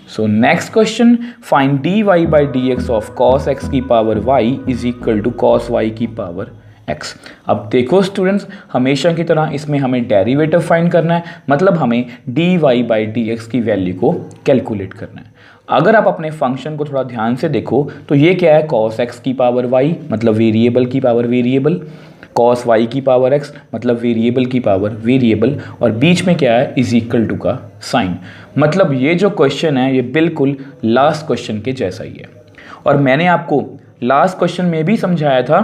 So next question, find dy by d x of cos x की power y is equal to cos y की power x। अब देखो students, हमेशा की तरह इसमें हमें डेरिवेटिव फाइंड करना है, मतलब हमें dy बाई डी एक्स की वैल्यू को कैलकुलेट करना है। अगर आप अपने फंक्शन को थोड़ा ध्यान से देखो तो ये क्या है, कॉस एक्स की पावर y मतलब वेरिएबल की पावर वेरिएबल, कॉस वाई की पावर x मतलब वेरिएबल की पावर वेरिएबल, और बीच में क्या है, इज इक्वल टू का साइन। मतलब ये जो क्वेश्चन है ये बिल्कुल लास्ट क्वेश्चन के जैसा ही है। और मैंने आपको लास्ट क्वेश्चन में भी समझाया था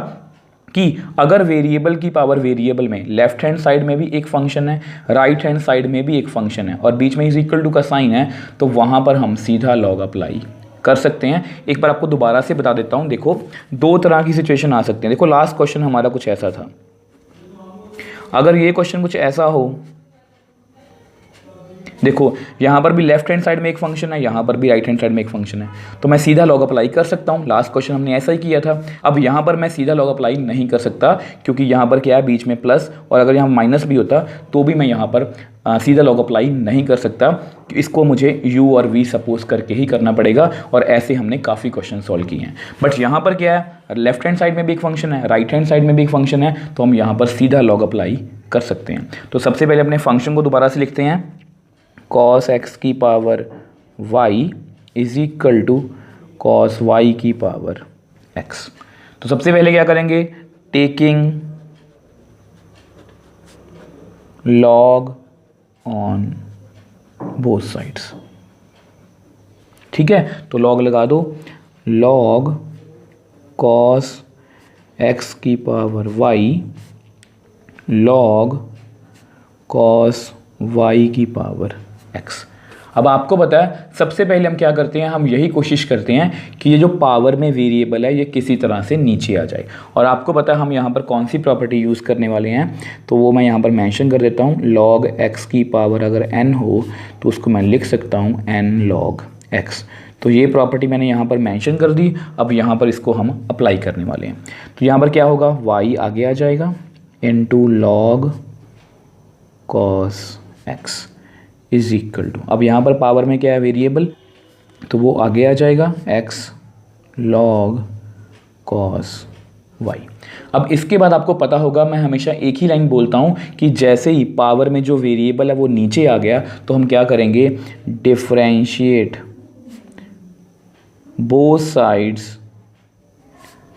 कि अगर वेरिएबल की पावर वेरिएबल में लेफ्ट हैंड साइड में भी एक फंक्शन है, राइट हैंड साइड में भी एक फंक्शन है, और बीच में इज इक्वल टू का साइन है, तो वहाँ पर हम सीधा लॉग अप्लाई कर सकते हैं। एक बार आपको दोबारा से बता देता हूँ। देखो, दो तरह की सिचुएशन आ सकते हैं। देखो, लास्ट क्वेश्चन हमारा कुछ ऐसा था। अगर ये क्वेश्चन कुछ ऐसा हो, देखो यहाँ पर भी लेफ्ट हैंड साइड में एक फंक्शन है, यहाँ पर भी राइट हैंड साइड में एक फंक्शन है, तो मैं सीधा लॉग अप्लाई कर सकता हूँ। लास्ट क्वेश्चन हमने ऐसा ही किया था। अब यहाँ पर मैं सीधा लॉग अप्लाई नहीं कर सकता, क्योंकि यहाँ पर क्या है, बीच में प्लस, और अगर यहाँ माइनस भी होता तो भी मैं यहाँ पर सीधा लॉग अप्लाई नहीं कर सकता। इसको मुझे u और v सपोज करके ही करना पड़ेगा, और ऐसे हमने काफ़ी क्वेश्चन सॉल्व किए हैं। बट यहाँ पर क्या है, लेफ्ट हैंड साइड में भी एक फंक्शन है, राइट हैंड साइड में भी एक फंक्शन है, तो हम यहाँ पर सीधा लॉग अप्लाई कर सकते हैं। तो सबसे पहले अपने फंक्शन को दोबारा से लिखते हैं, कॉस एक्स की power y is equal to cos y की पावर x। तो सबसे पहले क्या करेंगे, taking log on both sides. ठीक है, तो log लगा दो, log cos x की power y log cos y की पावर x। अब आपको पता है, सबसे पहले हम क्या करते हैं, हम यही कोशिश करते हैं कि ये जो पावर में वेरिएबल है ये किसी तरह से नीचे आ जाए। और आपको पता है हम यहाँ पर कौन सी प्रॉपर्टी यूज़ करने वाले हैं, तो वो मैं यहाँ पर मेंशन कर देता हूँ। log x की पावर अगर n हो तो उसको मैं लिख सकता हूँ n log x। तो ये प्रॉपर्टी मैंने यहाँ पर मेंशन कर दी। अब यहाँ पर इसको हम अप्लाई करने वाले हैं। तो यहाँ पर क्या होगा, y आगे आ जाएगा into log cos x is equal to, अब यहाँ पर पावर में क्या है, वेरिएबल, तो वो आगे आ जाएगा x log cos y। अब इसके बाद आपको पता होगा, मैं हमेशा एक ही लाइन बोलता हूँ कि जैसे ही पावर में जो वेरिएबल है वो नीचे आ गया तो हम क्या करेंगे, differentiate both sides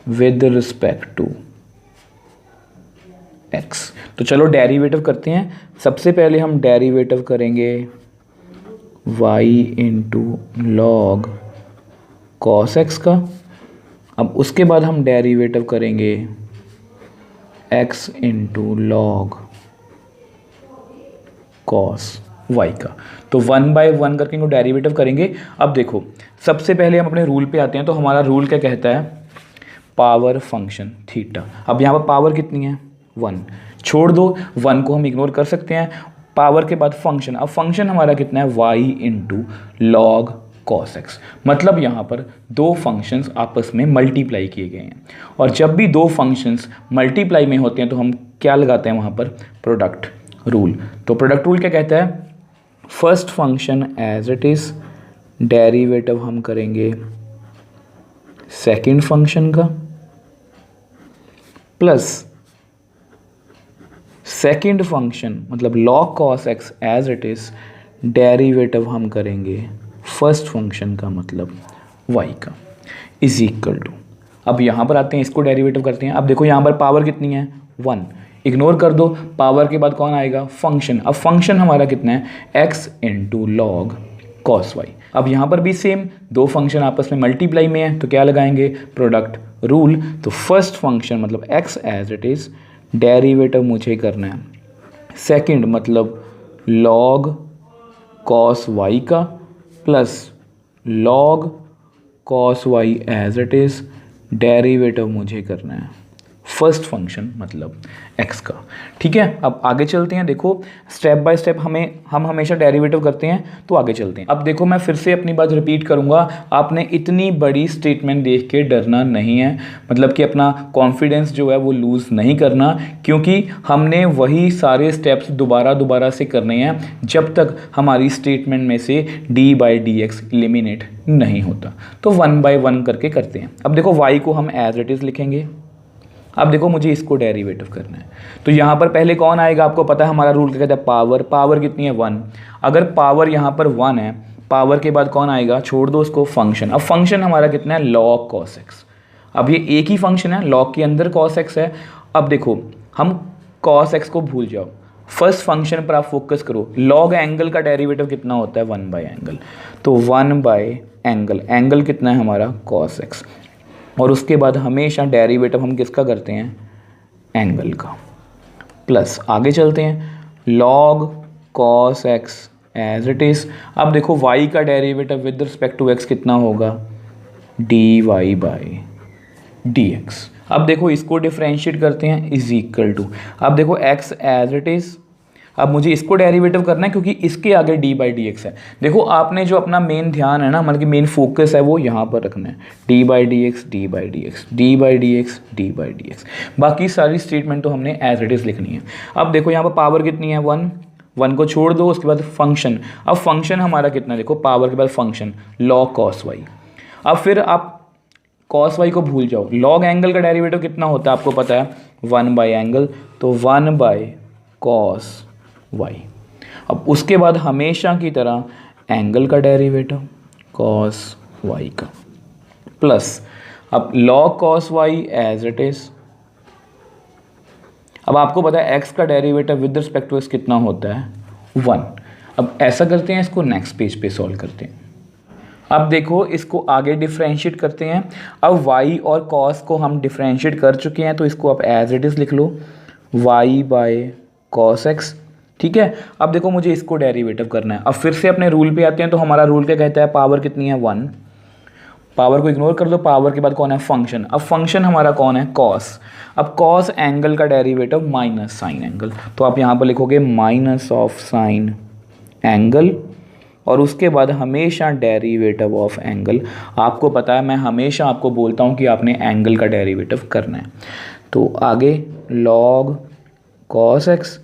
with respect to x। तो चलो डेरिवेटिव करते हैं। सबसे पहले हम डेरिवेटिव करेंगे y into log cos x का। अब उसके बाद हम डेरिवेटिव करेंगे x into log cos y का। तो 1 बाय 1 करके इनको डेरिवेटिव करेंगे। अब देखो, सबसे पहले हम अपने रूल पे आते हैं। तो हमारा रूल क्या कहता है, पावर फंक्शन थीटा। अब यहाँ पर पावर कितनी है, 1, छोड़ दो 1 को हम इग्नोर कर सकते हैं। पावर के बाद फंक्शन, अब फंक्शन हमारा कितना है, y into log cos x. मतलब यहाँ पर दो फंक्शंस आपस में मल्टीप्लाई किए गए हैं, और जब भी दो फंक्शंस मल्टीप्लाई में होते हैं तो हम क्या लगाते हैं वहाँ पर, प्रोडक्ट रूल। तो प्रोडक्ट रूल क्या कहता है, first function as it is, derivative हम करेंगे सेकंड फंक्शन का, प्लस सेकंड फंक्शन मतलब log cos x as it is, derivative हम करेंगे फर्स्ट फंक्शन का मतलब y का, इज इक्वल टू। अब यहाँ पर आते हैं, इसको डेरिवेटिव करते हैं। अब देखो यहाँ पर पावर कितनी है, 1, इग्नोर कर दो, पावर के बाद कौन आएगा, फंक्शन। अब फंक्शन हमारा कितना है, x into log cos y. अब यहाँ पर भी सेम, दो फंक्शन आपस में मल्टीप्लाई में है तो क्या लगाएंगे, प्रोडक्ट रूल। तो फर्स्ट फंक्शन मतलब x as it is, derivative मुझे करना है सेकंड मतलब log cos y का, plus log cos y as it is, derivative मुझे करना है फर्स्ट फंक्शन मतलब x का। ठीक है, अब आगे चलते हैं। देखो स्टेप बाय स्टेप हम हमेशा डेरिवेटिव करते हैं, तो आगे चलते हैं। अब देखो मैं फिर से अपनी बात रिपीट करूंगा, आपने इतनी बड़ी स्टेटमेंट देख के डरना नहीं है, मतलब कि अपना कॉन्फिडेंस जो है वो लूज़ नहीं करना, क्योंकि हमने वही सारे स्टेप्स दोबारा से करने हैं जब तक हमारी स्टेटमेंट में से D by d x eliminate नहीं होता। तो 1 बाय 1 करके करते हैं। अब देखो y को हम एज इट इज़ लिखेंगे। अब देखो मुझे इसको डेरिवेटिव करना है, तो यहाँ पर पहले कौन आएगा, आपको पता है हमारा रूल क्या कहता है, पावर। पावर कितनी है 1। अगर पावर यहाँ पर 1 है, पावर के बाद कौन आएगा, छोड़ दो उसको, फंक्शन। अब फंक्शन हमारा कितना है, log cos x। अब ये एक ही फंक्शन है, log के अंदर cos x है। अब देखो हम cos x को भूल जाओ, फर्स्ट फंक्शन पर आप फोकस करो। log एंगल का डेरिवेटिव कितना होता है, 1 बाय एंगल। तो 1 बाय एंगल, एंगल कितना है हमारा cos x, और उसके बाद हमेशा डेरिवेटिव हम किसका करते हैं, एंगल का। प्लस आगे चलते हैं, log cos x as it is. अब देखो y का derivative with respect to x कितना होगा, dy बाई dx। अब देखो इसको डिफरेंशिएट करते हैं, इज इक्वल टू, अब देखो x एज इट इज़। अब मुझे इसको डेरिवेटिव करना है क्योंकि इसके आगे डी बाई डी एक्स है। देखो आपने जो अपना मेन ध्यान है ना, मतलब कि मेन फोकस है, वो यहाँ पर रखना है, D by d x, D by d x, D by d x, D by d x. बाकी सारी स्टेटमेंट तो हमने एज इट इज़ लिखनी है। अब देखो यहाँ पर पावर कितनी है, 1 को छोड़ दो, उसके बाद फंक्शन। अब फंक्शन हमारा कितना, देखो पावर के बाद फंक्शन log cos y। अब फिर आप cos y को भूल जाओ, log एंगल का डेरिवेटिव कितना होता है आपको पता है, 1 बाई एंगल, तो 1 बाई cos y। अब उसके बाद हमेशा की तरह एंगल का डेरिवेटिव cos y का, प्लस अब log cos y as it is. अब आपको पता है x का derivative with respect to x कितना होता है, 1। अब ऐसा करते हैं, इसको नेक्स्ट पेज पे सॉल्व करते हैं। अब देखो इसको आगे डिफरेंशिएट करते हैं। अब y और cos को हम डिफरेंशिएट कर चुके हैं, तो इसको आप एज इट इज़ लिख लो, y बाय cos x। ठीक है, अब देखो मुझे इसको डेरिवेटिव करना है। अब फिर से अपने रूल पे आते हैं, तो हमारा रूल क्या कहता है, पावर कितनी है 1, पावर को इग्नोर कर दो, पावर के बाद कौन है, फंक्शन। अब फंक्शन हमारा कौन है, cos। अब cos एंगल का डेरिवेटिव माइनस साइन एंगल, तो आप यहाँ पर लिखोगे माइनस ऑफ साइन एंगल, और उसके बाद हमेशा डेरिवेटिव ऑफ एंगल। आपको पता है मैं हमेशा आपको बोलता हूँ कि आपने एंगल का डेरिवेटिव करना है। तो आगे log cos x,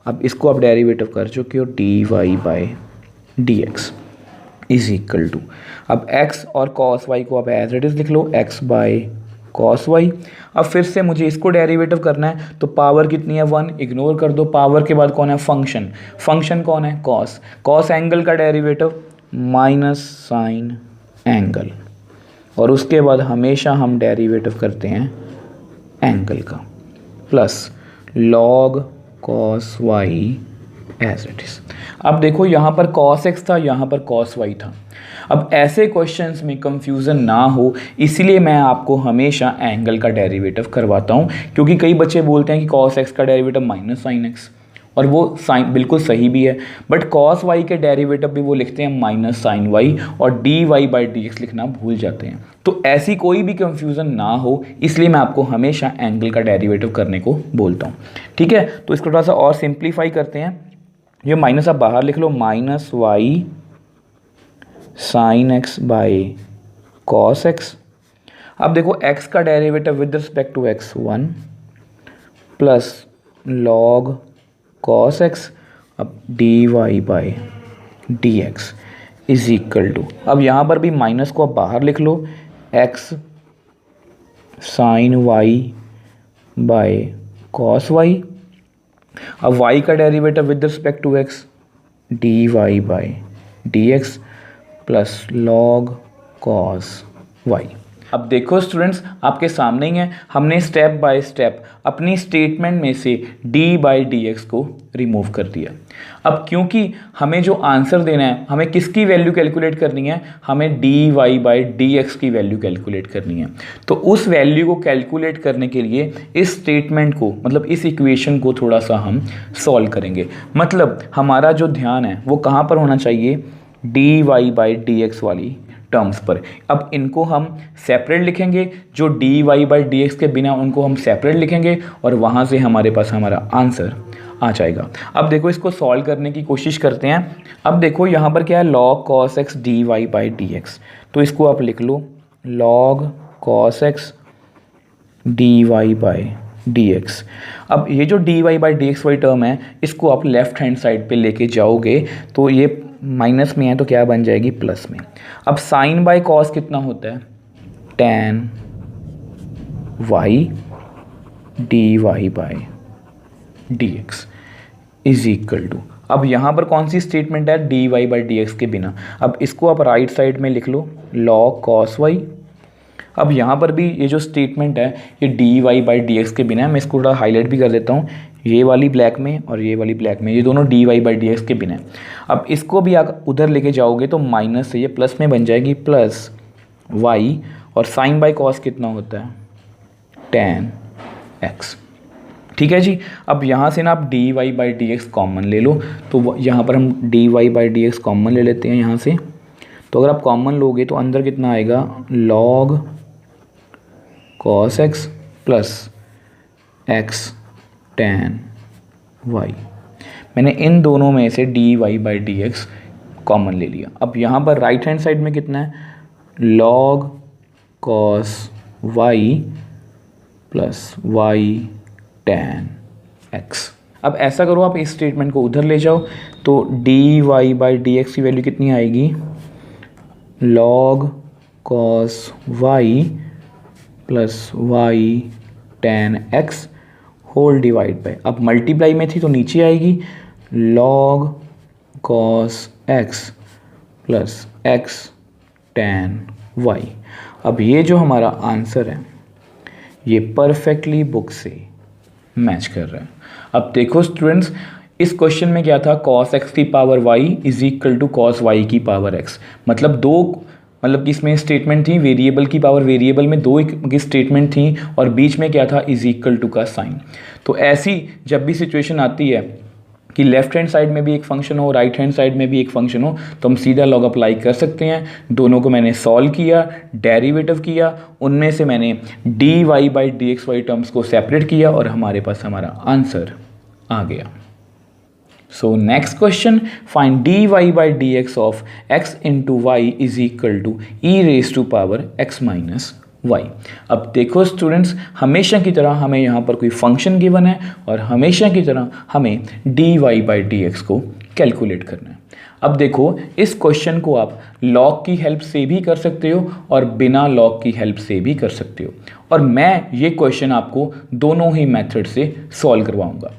अब इसको आप डेरिवेटिव कर चुके हो, d y by d x is equal to, अब x और cos y को आप एज इट इज़ लिख लो, x बाई cos y। अब फिर से मुझे इसको डेरिवेटिव करना है, तो पावर कितनी है 1, इग्नोर कर दो, पावर के बाद कौन है, फंक्शन। फंक्शन कौन है, cos। cos एंगल का डेरिवेटिव माइनस साइन एंगल, और उसके बाद हमेशा हम डेरिवेटिव करते हैं एंगल का, plus log cos y as it is. अब देखो यहाँ पर cos x था, यहाँ पर cos y था। अब ऐसे क्वेश्चंस में कंफ्यूजन ना हो, इसलिए मैं आपको हमेशा एंगल का डेरिवेटिव करवाता हूँ, क्योंकि कई बच्चे बोलते हैं कि cos x का डेरिवेटिव माइनस साइन x, और वो साइन बिल्कुल सही भी है, बट cos y के डेरिवेटिव भी वो लिखते हैं माइनस साइन y, और d y by d x लिखना भूल जाते हैं। तो ऐसी कोई भी कंफ्यूजन ना हो, इसलिए मैं आपको हमेशा एंगल का डेरिवेटिव करने को बोलता हूँ। ठीक है, तो इसको थोड़ा सा और सिंप्लीफाई करते हैं। ये माइनस आप बाहर लिख लो, minus y sine x by cos x. अब देखो x का derivative with respect to x 1, plus log cos x, अब d y by d x is equal to, अब यहाँ पर भी माइनस को आप बाहर लिख लो, x sine y by cos y। अब y का derivative with respect to x d y by d x plus log cos y। अब देखो स्टूडेंट्स, आपके सामने ही है, हमने स्टेप बाय स्टेप अपनी स्टेटमेंट में से d बाई डी एक्स को रिमूव कर दिया। अब क्योंकि हमें जो आंसर देना है, हमें किसकी वैल्यू कैलकुलेट करनी है, हमें dy बाई डी एक्स की वैल्यू कैलकुलेट करनी है। तो उस वैल्यू को कैलकुलेट करने के लिए इस स्टेटमेंट को, मतलब इस इक्वेशन को थोड़ा सा हम सॉल्व करेंगे। मतलब हमारा जो ध्यान है वो कहाँ पर होना चाहिए, dy बाई डी एक्स वाली टर्म्स पर। अब इनको हम सेपरेट लिखेंगे, जो d y by d x के बिना उनको हम सेपरेट लिखेंगे और वहाँ से हमारे पास हमारा आंसर आ जाएगा। अब देखो इसको सॉल्व करने की कोशिश करते हैं। अब देखो यहाँ पर क्या है, log cos x d y by d x, तो इसको आप लिख लो log cos x d y by d x. अब ये जो d y by d x वाली टर्म है, इसको आप लेफ्ट हैंड साइड पे लेके जाओगे तो ये माइनस में है तो क्या बन जाएगी प्लस में। अब साइन बाय कॉस कितना होता है, tan y d y by d x is equal to, अब यहाँ पर कौन सी स्टेटमेंट है, d y by d x के बिना। अब इसको आप राइट साइड में लिख लो लॉग कॉस वाई। अब यहाँ पर भी ये जो स्टेटमेंट है ये d y by d x के बिना है, मैं इसको थोड़ा हाईलाइट भी कर देता हूँ, ये वाली ब्लैक में और ये वाली ब्लैक में, ये दोनों d y by d x के बिना है। अब इसको भी आप उधर लेके जाओगे तो माइनस से ये प्लस में बन जाएगी प्लस वाई, और साइन बाई कॉस कितना होता है, टेन एक्स। ठीक है जी। अब यहाँ से ना आप d y by d x common ले लो, तो यहाँ पर हम d y by d x common ले लेते हैं यहाँ से। तो अगर आप कॉमन लोगे तो अंदर कितना आएगा, log cos x plus x tan y. मैंने इन दोनों में से d y by d x common ले लिया। अब यहाँ पर राइट हैंड साइड में कितना है, log cos y plus y tan x. अब ऐसा करो, आप इस स्टेटमेंट को उधर ले जाओ तो d y by d x की वैल्यू कितनी आएगी, log cos y plus y tan x whole divide by, अब मल्टीप्लाई में थी तो नीचे आएगी log cos x plus x tan y. अब ये जो हमारा आंसर है ये परफेक्टली बुक से मैच कर रहा है। अब देखो स्टूडेंट्स, इस क्वेश्चन में क्या था, कॉस एक्स की power y is equal to cos y की पावर एक्स, मतलब मतलब कि इसमें स्टेटमेंट थी वेरिएबल की पावर वेरिएबल में दो की स्टेटमेंट थी और बीच में क्या था, इज इक्वल टू का साइन। तो ऐसी जब भी सिचुएशन आती है कि लेफ्ट हैंड साइड में भी एक फंक्शन हो, राइट हैंड साइड में भी एक फंक्शन हो, तो हम सीधा लॉग अप्लाई कर सकते हैं। दोनों को मैंने सॉल्व किया, डेरिवेटिव किया, उनमें से मैंने d y by d x y terms को सेपरेट किया और हमारे पास हमारा आंसर आ गया। So next question, find d y by d x of x into y is equal to e raise to power x minus y. अब देखो स्टूडेंट्स, हमेशा की तरह हमें यहाँ पर कोई फंक्शन गिवन है और हमेशा की तरह हमें d y by d x को कैलकुलेट करना है। अब देखो, इस क्वेश्चन को आप लॉग की हेल्प से भी कर सकते हो और बिना लॉग की हेल्प से भी कर सकते हो, और मैं ये क्वेश्चन आपको दोनों ही मेथड से सॉल्व करवाऊंगा।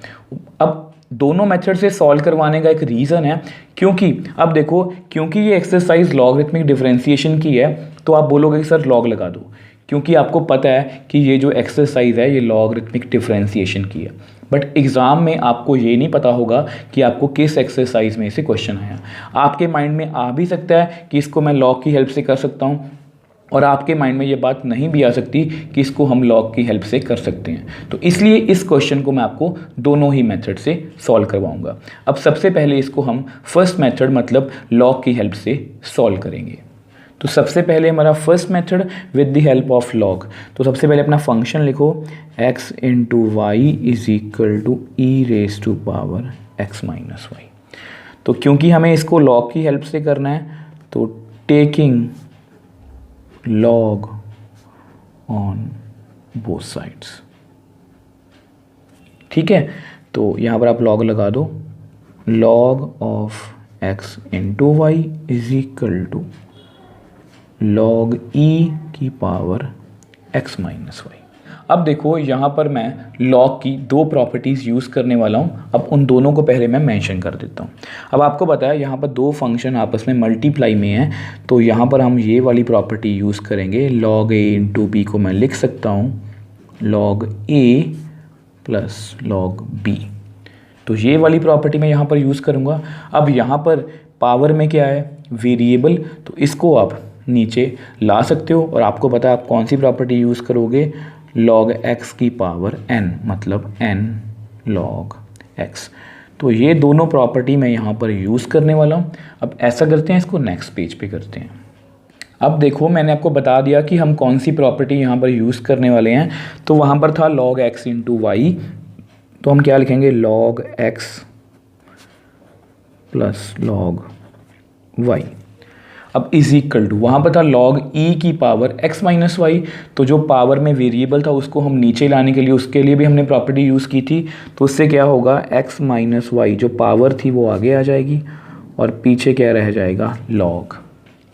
अब दोनों मेथड से सॉल्व करवाने का एक रीज़न है, क्योंकि अब देखो, क्योंकि ये एक्सरसाइज लॉगरिथमिक डिफरेंशिएशन की है तो आप बोलोगे कि सर लॉग लगा दो, क्योंकि आपको पता है कि ये जो एक्सरसाइज है ये लॉगरिथमिक डिफरेंशिएशन की है। बट एग्ज़ाम में आपको ये नहीं पता होगा कि आपको किस एक्सरसाइज में से क्वेश्चन आया। आपके माइंड में आ भी सकता है कि इसको मैं लॉग की हेल्प से कर सकता हूँ, और आपके माइंड में ये बात नहीं भी आ सकती कि इसको हम लॉग की हेल्प से कर सकते हैं। तो इसलिए इस क्वेश्चन को मैं आपको दोनों ही मेथड से सॉल्व करवाऊंगा। अब सबसे पहले इसको हम फर्स्ट मेथड मतलब लॉग की हेल्प से सॉल्व करेंगे। तो सबसे पहले हमारा first method with the help of log. तो सबसे पहले अपना फंक्शन लिखो, x into y is equal to e raise to power x minus y. तो क्योंकि हमें इसको लॉग की हेल्प से करना है तो taking log on both sides, ठीक है। तो यहाँ पर आप log लगा दो, log of x into y is equal to log e की पावर x माइनस वाई। अब देखो, यहाँ पर मैं लॉग की दो प्रॉपर्टीज़ यूज़ करने वाला हूँ। अब उन दोनों को पहले मैं मेंशन कर देता हूँ। अब आपको पता है यहाँ पर दो फंक्शन आपस में मल्टीप्लाई में हैं, तो यहाँ पर हम ये वाली प्रॉपर्टी यूज़ करेंगे। log a इंटू बी को मैं लिख सकता हूँ log a plus log b। तो ये वाली प्रॉपर्टी मैं यहाँ पर यूज़ करूँगा। अब यहाँ पर पावर में क्या है, वेरिएबल, तो इसको आप नीचे ला सकते हो, और आपको पता है आप कौन सी प्रॉपर्टी यूज़ करोगे, log x की पावर n, मतलब n log x। तो ये दोनों प्रॉपर्टी मैं यहाँ पर यूज़ करने वाला हूँ। अब ऐसा करते हैं, इसको नेक्स्ट पेज पे करते हैं। अब देखो मैंने आपको बता दिया कि हम कौन सी प्रॉपर्टी यहाँ पर यूज़ करने वाले हैं। तो वहाँ पर था log x इंटू वाई, तो हम क्या लिखेंगे log x plus log y। अब इज इक्वल टू वहाँ पर था log e की पावर x माइनस वाई, तो जो पावर में वेरिएबल था उसको हम नीचे लाने के लिए उसके लिए भी हमने प्रॉपर्टी यूज़ की थी। तो उससे क्या होगा x माइनस वाई जो पावर थी वो आगे आ जाएगी और पीछे क्या रह जाएगा log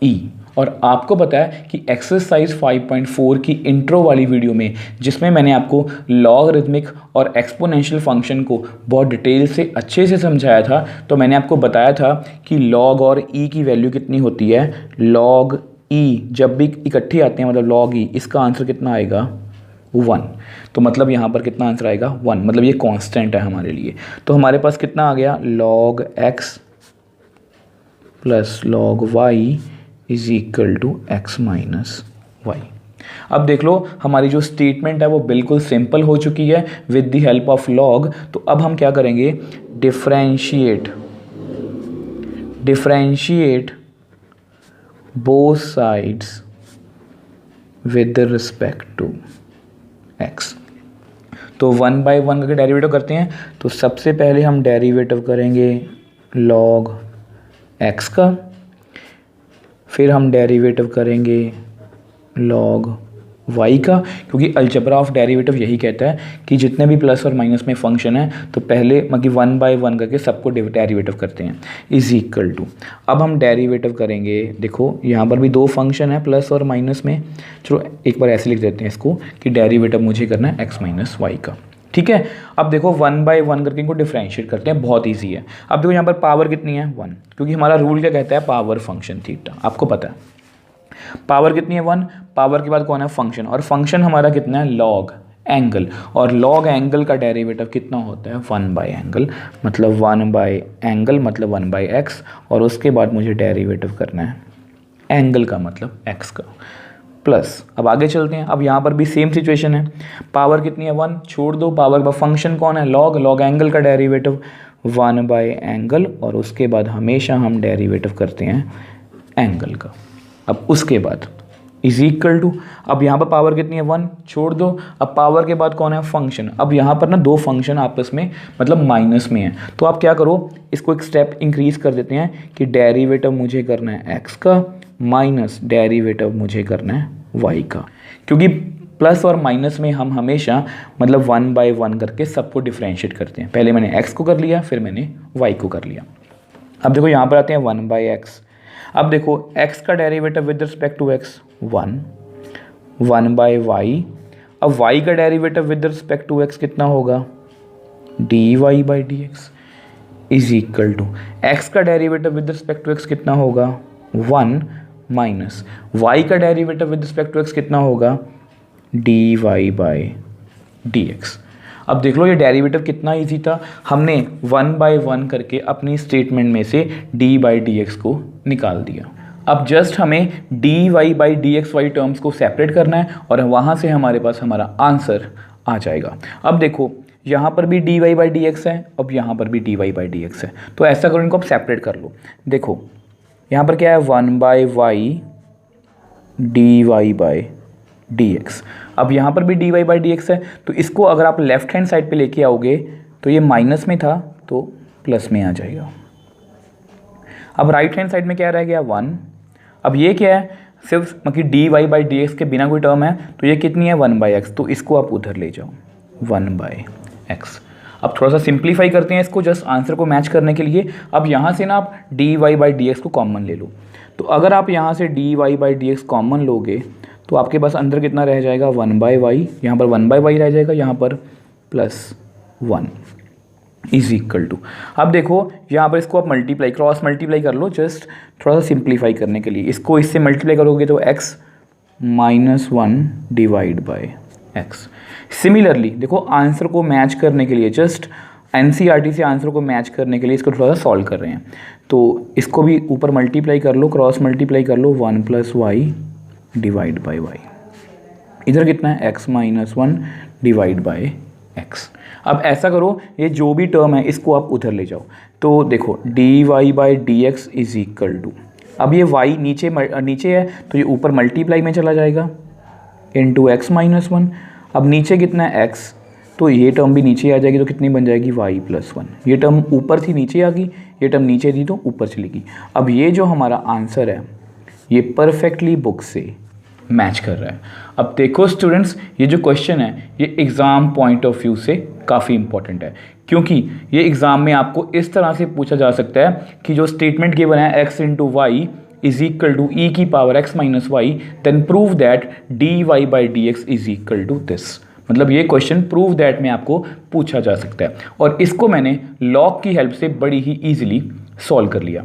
e। और आपको पता है कि एक्सरसाइज 5.4 की इंट्रो वाली वीडियो में जिसमें मैंने आपको लॉगरिथमिक और एक्सपोनेंशियल फंक्शन को बहुत डिटेल से अच्छे से समझाया था, तो मैंने आपको बताया था कि log और e की वैल्यू कितनी होती है। log e जब भी इकट्ठे आते हैं मतलब log e, इसका आंसर कितना आएगा 1। तो मतलब यहाँ पर कितना आंसर आएगा 1, मतलब ये कांस्टेंट है हमारे लिए। तो हमारे पास कितना आ गया log x plus log y is equal to x minus y. अब देख लो हमारी जो स्टेटमेंट है वो बिल्कुल सिंपल हो चुकी है with the help of log. तो अब हम क्या करेंगे, differentiate both sides with respect to x. तो 1 बाय 1 करके डेरिवेटिव करते हैं। तो सबसे पहले हम डेरिवेटिव करेंगे log x का, फिर हम डेरिवेटिव करेंगे log y का, क्योंकि अलजेब्रा ऑफ डेरिवेटिव यही कहता है कि जितने भी प्लस और माइनस में फंक्शन है तो पहले मतलब 1 बाय 1 करके सबको डेरिवेटिव करते हैं इज इक्वल टू। अब हम डेरिवेटिव करेंगे, देखो यहाँ पर भी दो फंक्शन है प्लस और माइनस में, चलो एक बार ऐसे लिख देते हैं इसको कि डेरिवेटिव मुझे करना है x माइनस वाई का, ठीक है। अब देखो 1 बाय 1 करके इनको डिफरेंशिएट करते हैं, बहुत इजी है। अब देखो यहाँ पर पावर कितनी है 1, क्योंकि हमारा रूल क्या कहता है पावर फंक्शन थीटा, आपको पता है पावर कितनी है 1। पावर के बाद कौन है फंक्शन, और फंक्शन हमारा कितना है लॉग एंगल, और लॉग एंगल का डेरिवेटिव कितना होता है 1 बाय एंगल, मतलब 1 बाय एंगल मतलब 1 बाय एक्स, और उसके बाद मुझे डेरिवेटिव करना है एंगल का मतलब एक्स का प्लस। अब आगे चलते हैं, अब यहाँ पर भी सेम सिचुएशन है, पावर कितनी है 1, छोड़ दो पावर का फंक्शन कौन है लॉग एंगल का डेरिवेटिव 1 बाय एंगल, और उसके बाद हमेशा हम डेरिवेटिव करते हैं एंगल का। अब उसके बाद इज इक्वल टू, अब यहाँ पर पावर कितनी है 1, छोड़ दो, अब पावर के बाद कौन है फंक्शन। अब यहाँ पर ना दो फंक्शन आपस में मतलब माइनस में है, तो आप क्या करो इसको एक स्टेप इंक्रीज कर देते हैं कि डेरिवेटिव मुझे करना है x का माइनस डेरिवेटिव मुझे करना है y का, क्योंकि प्लस और माइनस में हम हमेशा मतलब 1 बाय 1 करके सबको डिफरेंशिएट करते हैं। पहले मैंने x को कर लिया, फिर मैंने y को कर लिया। अब देखो यहाँ पर आते हैं 1 बाय एक्स। अब देखो x का derivative with respect to x 1 by y। अब y का derivative with respect to x कितना होगा dy by d x is equal to x का derivative with respect to x कितना होगा 1 माइनस y का derivative with respect to x कितना होगा dy बाई डी एक्स। अब देख लो ये डेरिवेटिव कितना इजी था, हमने 1 बाय 1 करके अपनी स्टेटमेंट में से dy बाई डी एक्स को निकाल दिया। अब जस्ट हमें dy by d x y terms को सेपरेट करना है और वहाँ से हमारे पास हमारा आंसर आ जाएगा। अब देखो यहाँ पर भी dy बाई डी एक्स है, अब यहाँ पर भी dy बाई डी एक्स है, तो ऐसा करो इनको आप सेपरेट कर लो। देखो यहाँ पर क्या है 1 by y dy by d x, अब यहाँ पर भी dy बाई डी एक्स है, तो इसको अगर आप लेफ्ट हैंड साइड पे लेके आओगे तो ये माइनस में था तो प्लस में आ जाएगा। अब राइट हैंड साइड में क्या रह गया 1। अब ये क्या है सिर्फ मतलब dy बाई डी एक्स के बिना कोई टर्म है, तो ये कितनी है 1 बाई एक्स, तो इसको आप उधर ले जाओ 1 बाई एक्स। अब थोड़ा सा सिंप्लीफाई करते हैं इसको जस्ट आंसर को मैच करने के लिए। अब यहाँ से ना आप dy बाई डी एक्स को कॉमन ले लो, तो अगर आप यहाँ से dy by d x common लोगे तो आपके पास अंदर कितना रह जाएगा 1 बाई वाई, यहाँ पर 1 बाई वाई रह जाएगा, यहाँ पर प्लस 1 इज इक्वल टू। अब देखो यहाँ पर इसको आप मल्टीप्लाई क्रॉस मल्टीप्लाई कर लो जस्ट थोड़ा सा सिंप्लीफाई करने के लिए। इसको इससे मल्टीप्लाई करोगे तो x minus 1 divide by x. Similarly देखो आंसर को मैच करने के लिए जस्ट NCERT से आंसर को मैच करने के लिए इसको थोड़ा सा सॉल्व कर रहे हैं, तो इसको भी ऊपर मल्टीप्लाई कर लो क्रॉस मल्टीप्लाई कर लो 1 plus y divide by y. इधर कितना है x minus 1 divide by x. अब ऐसा करो ये जो भी टर्म है इसको आप उधर ले जाओ, तो देखो dy by d x is equal to अब ये y नीचे है तो ये ऊपर मल्टीप्लाई में चला जाएगा इंटू एक्स माइनस वन। अब नीचे कितना है x, तो ये टर्म भी नीचे आ जाएगी, तो कितनी बन जाएगी y प्लस वन। ये टर्म ऊपर थी नीचे आ गई, ये टर्म नीचे थी तो ऊपर चली गई। अब ये जो हमारा आंसर है ये परफेक्टली बुक से मैच कर रहा है। अब देखो स्टूडेंट्स, ये जो क्वेश्चन है ये एग्ज़ाम पॉइंट ऑफ व्यू से काफ़ी इंपॉर्टेंट है, क्योंकि ये एग्ज़ाम में आपको इस तरह से पूछा जा सकता है कि जो स्टेटमेंट गिवन है x into y is equal to e की power x minus y, then prove that d y by d x is equal to this. मतलब ये क्वेश्चन प्रूव दैट में आपको पूछा जा सकता है, और इसको मैंने लॉग की हेल्प से बड़ी ही ईजिली सॉल्व कर लिया।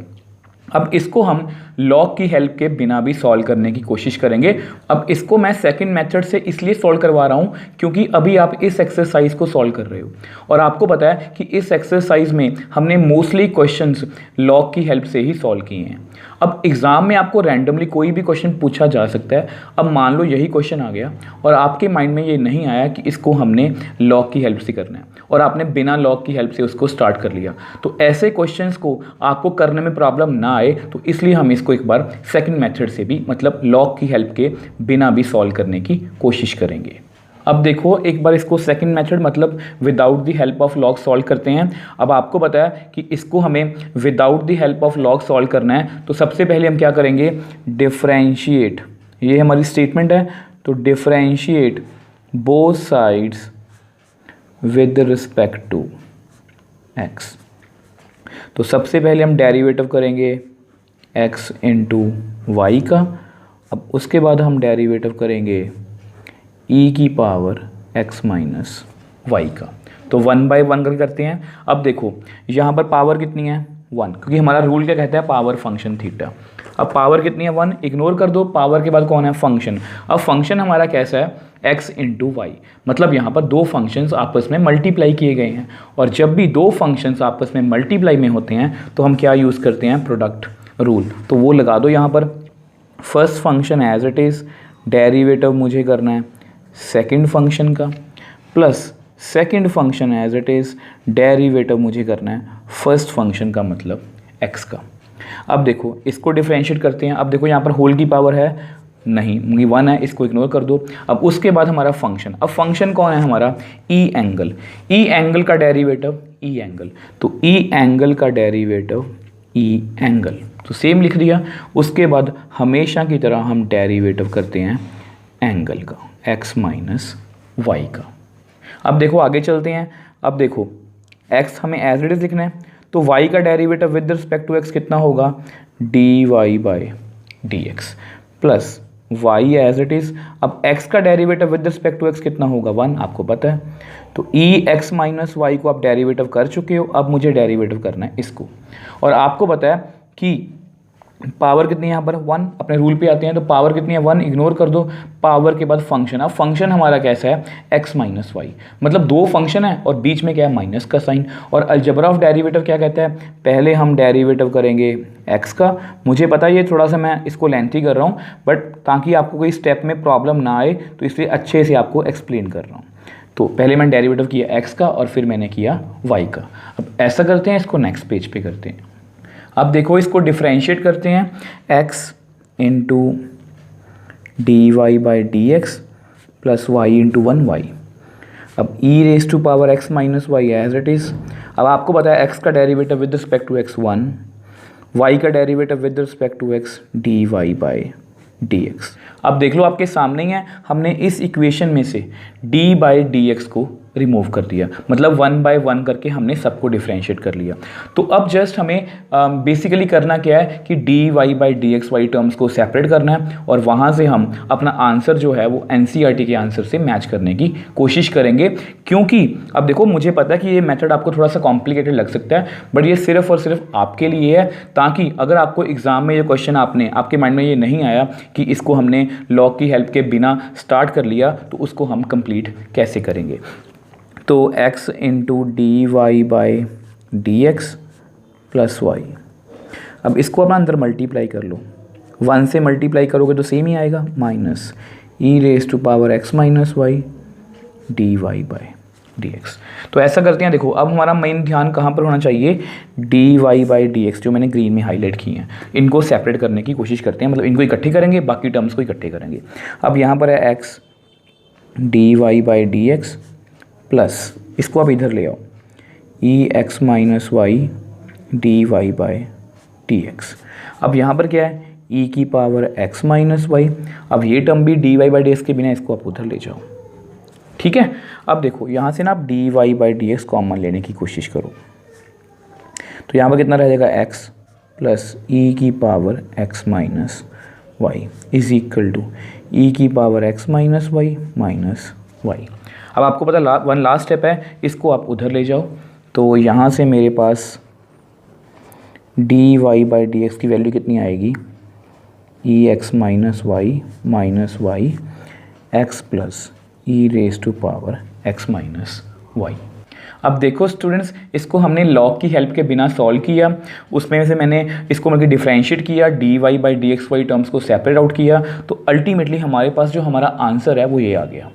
अब इसको हम लॉग की हेल्प के बिना भी सॉल्व करने की कोशिश करेंगे। अब इसको मैं सेकंड मेथड से इसलिए सॉल्व करवा रहा हूँ क्योंकि अभी आप इस एक्सरसाइज को सॉल्व कर रहे हो, और आपको पता है कि इस एक्सरसाइज में हमने मोस्टली क्वेश्चंस लॉग की हेल्प से ही सॉल्व किए हैं। अब एग्ज़ाम में आपको रैंडमली कोई भी क्वेश्चन पूछा जा सकता है। अब मान लो यही क्वेश्चन आ गया और आपके माइंड में ये नहीं आया कि इसको हमने लॉग की हेल्प से करना है, और आपने बिना लॉग की हेल्प से उसको स्टार्ट कर लिया, तो ऐसे क्वेश्चंस को आपको करने में प्रॉब्लम ना आए, तो इसलिए हम इसको एक बार सेकंड मेथड से भी, मतलब लॉग की हेल्प के बिना भी सॉल्व करने की कोशिश करेंगे। अब देखो एक बार इसको सेकंड मेथड मतलब without the help of log solve करते हैं। अब आपको पता है कि इसको हमें without the help of log solve करना है, तो सबसे पहले हम क्या करेंगे, डिफरेंशिएट, ये हमारी स्टेटमेंट है, तो differentiate both sides with respect to x। तो सबसे पहले हम डेरिवेटिव करेंगे x इंटू वाई का, अब उसके बाद हम डेरिवेटिव करेंगे e की पावर x माइनस वाई का। तो 1/1 करते हैं। अब देखो यहाँ पर पावर कितनी है 1, क्योंकि हमारा रूल क्या कहता है, पावर फंक्शन थीटा। अब पावर कितनी है 1, इग्नोर कर दो, पावर के बाद कौन है फंक्शन। अब फंक्शन हमारा कैसा है x इंटू वाई, मतलब यहाँ पर दो फंक्शंस आपस में मल्टीप्लाई किए गए हैं, और जब भी दो फंक्शंस आपस में मल्टीप्लाई में होते हैं तो हम क्या यूज़ करते हैं, प्रोडक्ट रूल। तो वो लगा दो यहाँ पर। First function as it is, derivative मुझे करना है सेकंड फंक्शन का, plus second function as it is, derivative मुझे करना है फर्स्ट फंक्शन का, मतलब x का। अब देखो इसको डिफरेंशिएट करते हैं। अब देखो यहाँ पर होल की पावर है नहीं, 1 है, इसको इग्नोर कर दो। अब उसके बाद हमारा फंक्शन, अब फंक्शन कौन है हमारा, ई एंगल। ई एंगल का डेरिवेटिव ई एंगल, तो ई एंगल का डेरिवेटिव ई एंगल, तो सेम लिख दिया। उसके बाद हमेशा की तरह हम डेरिवेटिव करते हैं एंगल का, x माइनस वाई का। अब देखो आगे चलते हैं। अब देखो x हमें एज इट इज लिखना है, तो y का derivative with respect to x कितना होगा, d y by d x, plus y as it is. अब x का derivative with respect to x कितना होगा 1, आपको पता है। तो ई एक्स माइनस वाई को आप डेरिवेटिव कर चुके हो, अब मुझे डेरिवेटिव करना है इसको। और आपको पता है कि पावर कितनी है यहाँ पर 1, अपने रूल पे आते हैं, तो पावर कितनी है 1, इग्नोर कर दो, पावर के बाद फंक्शन। अब फंक्शन हमारा कैसा है, x माइनस वाई, मतलब दो फंक्शन है और बीच में क्या है माइनस का साइन। और अलजेब्रा ऑफ डेरिवेटिव क्या कहता है, पहले हम डेरिवेटिव करेंगे x का। मुझे पता है ये थोड़ा सा मैं इसको लेंथी कर रहा हूँ, बट ताकि आपको कोई स्टेप में प्रॉब्लम ना आए तो इसलिए अच्छे से आपको एक्सप्लेन कर रहा हूँ। तो पहले मैंने डेरिवेटिव किया x का और फिर मैंने किया y का। अब ऐसा करते हैं, इसको नेक्स्ट पेज पे करते हैं। अब देखो इसको डिफरेंशिएट करते हैं, x into d y by d x plus y into 1y। अब e raise to power x minus y as it is. अब आपको पता है x का derivative with respect to x 1, y का derivative with respect to x d y by d x. अब देख लो आपके सामने ही है, हमने इस इक्वेशन में से d बाई डी एक्स को रिमूव कर दिया, मतलब 1/1 करके हमने सबको डिफरेंशिएट कर लिया। तो अब जस्ट हमें बेसिकली करना क्या है कि d y by d x y terms को सेपरेट करना है, और वहाँ से हम अपना आंसर जो है वो एनसीईआरटी के आंसर से मैच करने की कोशिश करेंगे। क्योंकि अब देखो मुझे पता है कि ये मेथड आपको थोड़ा सा कॉम्प्लिकेटेड लग सकता है, बट ये सिर्फ और सिर्फ आपके लिए है, ताकि अगर आपको एग्जाम में ये क्वेश्चन आपके माइंड में ये नहीं आया कि इसको हमने लॉग की हेल्प के बिना स्टार्ट कर लिया, तो उसको हम कंप्लीट कैसे करेंगे। तो x into d y by d x plus y. अब इसको अपना अंदर मल्टीप्लाई कर लो, 1 से मल्टीप्लाई करोगे तो सेम ही आएगा, minus e raise to power x minus y d y by dx। तो ऐसा करते हैं, देखो अब हमारा मेन ध्यान कहाँ पर होना चाहिए, dy/dx जो मैंने ग्रीन में हाईलाइट की हैं, इनको सेपरेट करने की कोशिश करते हैं, मतलब इनको इकट्ठे करेंगे, बाकी टर्म्स को इकट्ठे करेंगे। अब यहाँ पर है x dy/dx प्लस इसको आप इधर ले आओ ex माइनस वाई dy/dx। अब यहाँ पर क्या है, e की पावर x माइनस वाई। अब ये टर्म भी dy/dx के बिना इसको आप उधर ले जाओ, ठीक है। अब देखो यहाँ से ना आप dy/dx कॉमन लेने की कोशिश करो, तो यहाँ पर कितना रह जाएगा, x प्लस e की power x minus y is equal to e की power x minus y minus y. अब आपको पता वन लास्ट स्टेप है, इसको आप उधर ले जाओ, तो यहाँ से मेरे पास dy/dx की वैल्यू कितनी आएगी, ex minus y x plus e raise to power x minus y. अब देखो स्टूडेंट्स, इसको हमने लॉग की हेल्प के बिना सॉल्व किया, उसमें से मैंने इसको मतलब डिफरेंशिएट किया, dy/dxy टर्म्स को सेपरेट आउट किया, तो अल्टीमेटली हमारे पास जो हमारा आंसर है वो ये आ गया।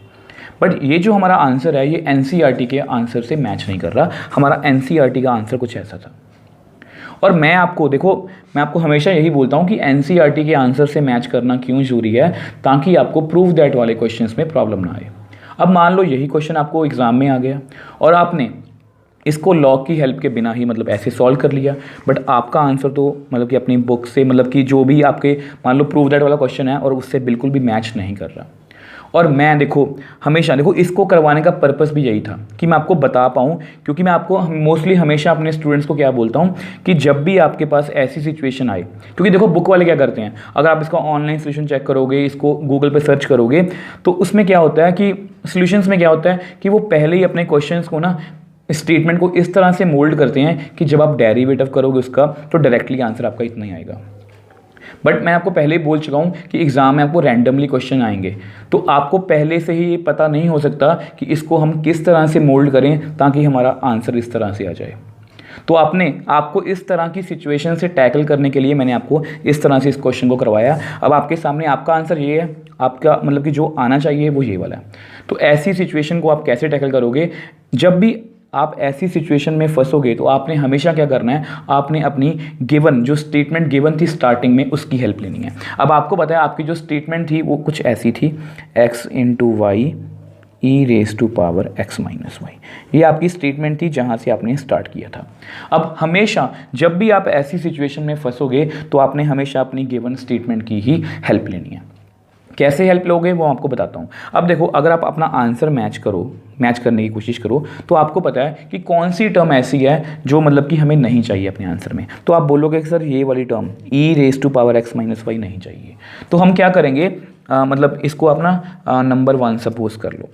बट ये जो हमारा आंसर है ये एनसीईआरटी के आंसर से मैच नहीं कर रहा, हमारा एनसीईआरटी का आंसर कुछ ऐसा था। और मैं आपको हमेशा यही बोलता हूँ कि एनसीईआरटी के आंसर से मैच करना क्यों जरूरी है, ताकि आपको प्रूव दैट वाले क्वेश्चंस में प्रॉब्लम ना आए। अब मान लो यही क्वेश्चन आपको एग्जाम में आ गया और आपने इसको लॉग की हेल्प के बिना ही मतलब ऐसे सॉल्व कर लिया, बट आपका आंसर तो मतलब कि अपनी बुक से मतलब कि जो भी आपके मान लो प्रूव दैट वाला क्वेश्चन है और उससे बिल्कुल भी मैच नहीं कर रहा। और मैं हमेशा इसको करवाने का पर्पस भी यही था कि मैं आपको बता पाऊँ, क्योंकि मैं आपको मोस्टली हमेशा अपने स्टूडेंट्स को क्या बोलता हूँ कि जब भी आपके पास ऐसी सिचुएशन आए, क्योंकि देखो बुक वाले क्या करते हैं, अगर आप इसका ऑनलाइन सोल्यूशन चेक करोगे, इसको गूगल पे सर्च करोगे, तो उसमें क्या होता है कि सोल्यूशंस में क्या होता है कि वो पहले ही अपने क्वेश्चंस को ना स्टेटमेंट को इस तरह से मोल्ड करते हैं कि जब आप डेरिवेटिव करोगे उसका तो डायरेक्टली आंसर आपका इतना ही आएगा। बट मैं आपको पहले ही बोल चुका हूँ कि एग्ज़ाम में आपको रैंडमली क्वेश्चन आएंगे, तो आपको पहले से ही ये पता नहीं हो सकता कि इसको हम किस तरह से मोल्ड करें ताकि हमारा आंसर इस तरह से आ जाए। तो आपको इस तरह की सिचुएशन से टैकल करने के लिए मैंने आपको इस तरह से इस क्वेश्चन को करवाया। अब आपके सामने आपका आंसर ये है, आपका मतलब कि जो आना चाहिए वो ये वाला है। तो ऐसी सिचुएशन को आप कैसे टैकल करोगे, जब भी आप ऐसी सिचुएशन में फंसोगे तो आपने हमेशा क्या करना है, आपने अपनी गिवन जो स्टेटमेंट गिवन थी स्टार्टिंग में उसकी हेल्प लेनी है। अब आपको पता है आपकी जो स्टेटमेंट थी वो कुछ ऐसी थी, x into y e raise to power x minus y, ये आपकी स्टेटमेंट थी जहाँ से आपने स्टार्ट किया था। अब हमेशा जब भी आप ऐसी सिचुएशन में फंसोगे तो आपने हमेशा अपनी गिवन स्टेटमेंट की ही हेल्प लेनी है। कैसे हेल्प लोगे वो आपको बताता हूँ। अब देखो, अगर आप अपना आंसर मैच करने की कोशिश करो तो आपको पता है कि कौन सी टर्म ऐसी है जो मतलब कि हमें नहीं चाहिए अपने आंसर में। तो आप बोलोगे कि सर ये वाली term e raise to power x minus y नहीं चाहिए। तो हम क्या करेंगे, मतलब इसको अपना नंबर 1 सपोज कर लो,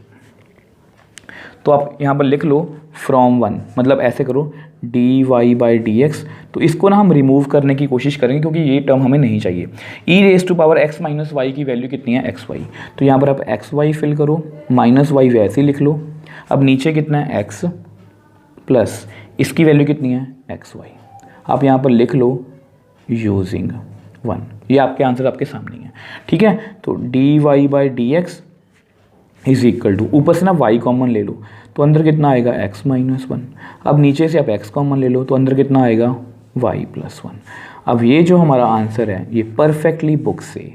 तो आप यहाँ पर लिख लो फ्रॉम 1, मतलब ऐसे करो dy/dx। तो इसको ना हम रिमूव करने की कोशिश करेंगे क्योंकि ये टर्म हमें नहीं चाहिए। E raise to power x minus y की वैल्यू कितनी है, xy। तो यहाँ पर आप xy फिल करो, माइनस वाई वैसे ही लिख लो। अब नीचे कितना है x प्लस इसकी वैल्यू कितनी है xy। आप यहाँ पर लिख लो यूजिंग 1। ये आपके आंसर आपके सामने है, ठीक है। तो dy/dx इज इक्वल टू, ऊपर से ना y कॉमन ले लो तो अंदर कितना आएगा x माइनस 1। अब नीचे से आप x कॉमन ले लो तो अंदर कितना आएगा y प्लस 1। अब ये जो हमारा आंसर है ये परफेक्टली बुक से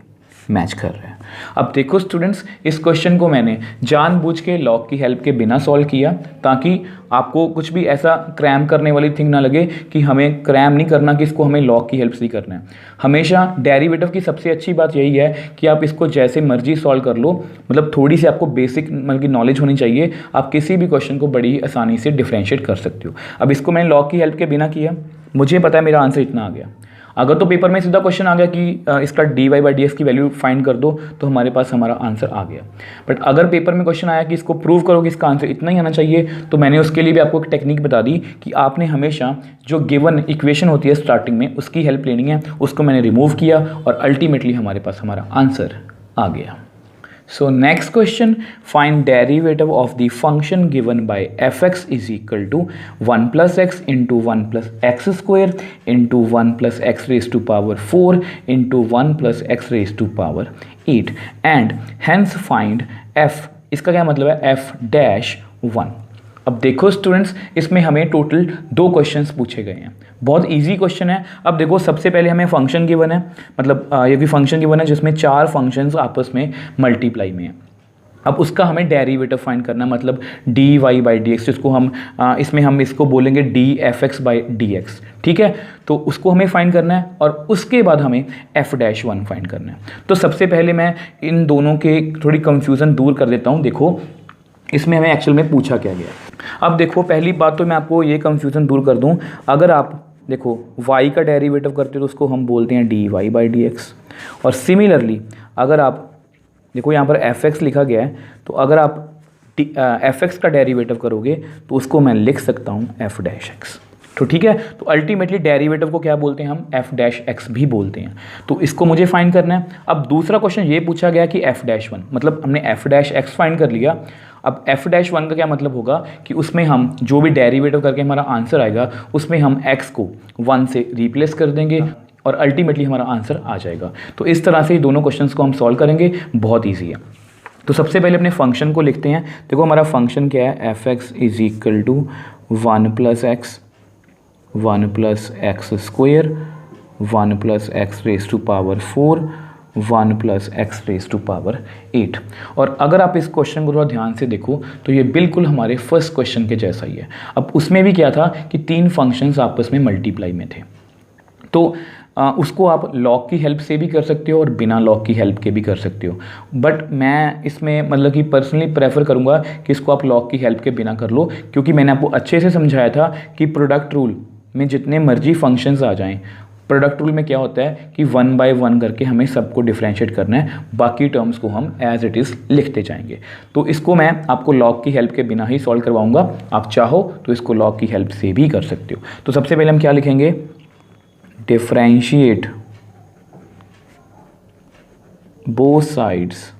मैच कर रहा है। अब देखो स्टूडेंट्स, इस क्वेश्चन को मैंने जानबूझ के लॉग की हेल्प के बिना सॉल्व किया ताकि आपको कुछ भी ऐसा क्रैम करने वाली थिंग ना लगे कि हमें क्रैम नहीं करना, कि इसको हमें लॉग की हेल्प से ही करना है। हमेशा डेरिवेटिव की सबसे अच्छी बात यही है कि आप इसको जैसे मर्जी सॉल्व कर लो, मतलब थोड़ी सी आपको बेसिक मतलब की नॉलेज होनी चाहिए, आप किसी भी क्वेश्चन को बड़ी आसानी से डिफ्रेंशिएट कर सकते हो। अब इसको मैंने लॉग की हेल्प के बिना किया, मुझे पता है मेरा आंसर इतना आ गया। अगर तो पेपर में सीधा क्वेश्चन आ गया कि इसका dy/dx की वैल्यू फाइंड कर दो, तो हमारे पास हमारा आंसर आ गया। बट अगर पेपर में क्वेश्चन आया कि इसको प्रूव करो कि इसका आंसर इतना ही आना चाहिए, तो मैंने उसके लिए भी आपको एक टेक्निक बता दी कि आपने हमेशा जो गिवन इक्वेशन होती है स्टार्टिंग में उसकी हेल्प लेनी है। उसको मैंने रिमूव किया और अल्टीमेटली हमारे पास हमारा आंसर आ गया। So next question, find derivative of the function given by fx is equal to 1 plus x into 1 plus x square into 1 plus x raised to power 4 into 1 plus x raised to power 8 and hence find f, इसका क्या मतलब है f dash 1। अब देखो students, इसमें हमें total 2 questions पूछे गए हैं। बहुत इजी क्वेश्चन है। अब देखो सबसे पहले हमें फंक्शन गिवन है, मतलब ये भी फंक्शन गिवन है जिसमें 4 फंक्शंस आपस में मल्टीप्लाई में है। अब उसका हमें डेरिवेटिव फाइंड करना है, मतलब d y by d x, जिसको हम इसमें हम इसको बोलेंगे d f x by d x. ठीक है, तो उसको हमें फाइंड करना है और उसके बाद हमें एफ डैश वन फाइंड करना है। तो सबसे पहले मैं इन दोनों के थोड़ी कंफ्यूजन दूर कर देता हूँ। देखो इसमें हमें एक्चुअल में पूछा क्या गया। अब देखो पहली बात तो मैं आपको ये कंफ्यूजन दूर कर दूँ, अगर आप देखो y का डेरिवेटिव करते हो तो उसको हम बोलते हैं d y by d x. और सिमिलरली अगर आप देखो यहाँ पर एफ एक्स लिखा गया है, तो अगर आप एफ एक्स का डेरिवेटिव करोगे तो उसको मैं लिख सकता हूँ एफ डैश एक्स। तो ठीक है, तो अल्टीमेटली डेरिवेटिव को क्या बोलते हैं हम, एफ डैश एक्स भी बोलते हैं। तो इसको मुझे फाइंड करना है। अब दूसरा क्वेश्चन ये पूछा गया कि एफ डैश वन, मतलब हमने एफ डैश एक्स फाइंड कर लिया। अब एफ डैश वन का क्या मतलब होगा कि उसमें हम जो भी डेरिवेटिव करके हमारा आंसर आएगा उसमें हम एक्स को 1 से रिप्लेस कर देंगे और अल्टीमेटली हमारा आंसर आ जाएगा। तो इस तरह से दोनों क्वेश्चंस को हम सॉल्व करेंगे, बहुत ईजी है। तो सबसे पहले अपने फंक्शन को लिखते हैं। देखो हमारा फंक्शन क्या है, f x is equal to 1 plus x 1 plus x square 1 plus x raise to power 4 1 plus x raise to power 8। और अगर आप इस क्वेश्चन को थोड़ा ध्यान से देखो तो ये बिल्कुल हमारे फर्स्ट क्वेश्चन के जैसा ही है। अब उसमें भी क्या था कि 3 फंक्शंस आपस में मल्टीप्लाई में थे, तो उसको आप लॉग की हेल्प से भी कर सकते हो और बिना लॉग की हेल्प के भी कर सकते हो। बट मैं इसमें मतलब कि पर्सनली प्रेफर करूँगा कि इसको आप लॉग की हेल्प के बिना कर लो, क्योंकि मैंने आपको अच्छे से समझाया था कि प्रोडक्ट रूल में जितने मर्जी फंक्शंस आ जाएं, प्रोडक्ट रूल में क्या होता है कि 1 बाय 1 करके हमें सबको डिफरेंशिएट करना है, बाकी टर्म्स को हम एज इट इज़ लिखते जाएंगे। तो इसको मैं आपको लॉग की हेल्प के बिना ही सॉल्व करवाऊँगा। आप चाहो तो इसको लॉग की हेल्प से भी कर सकते हो। तो सबसे पहले हम क्या लिखेंगे, differentiate both sides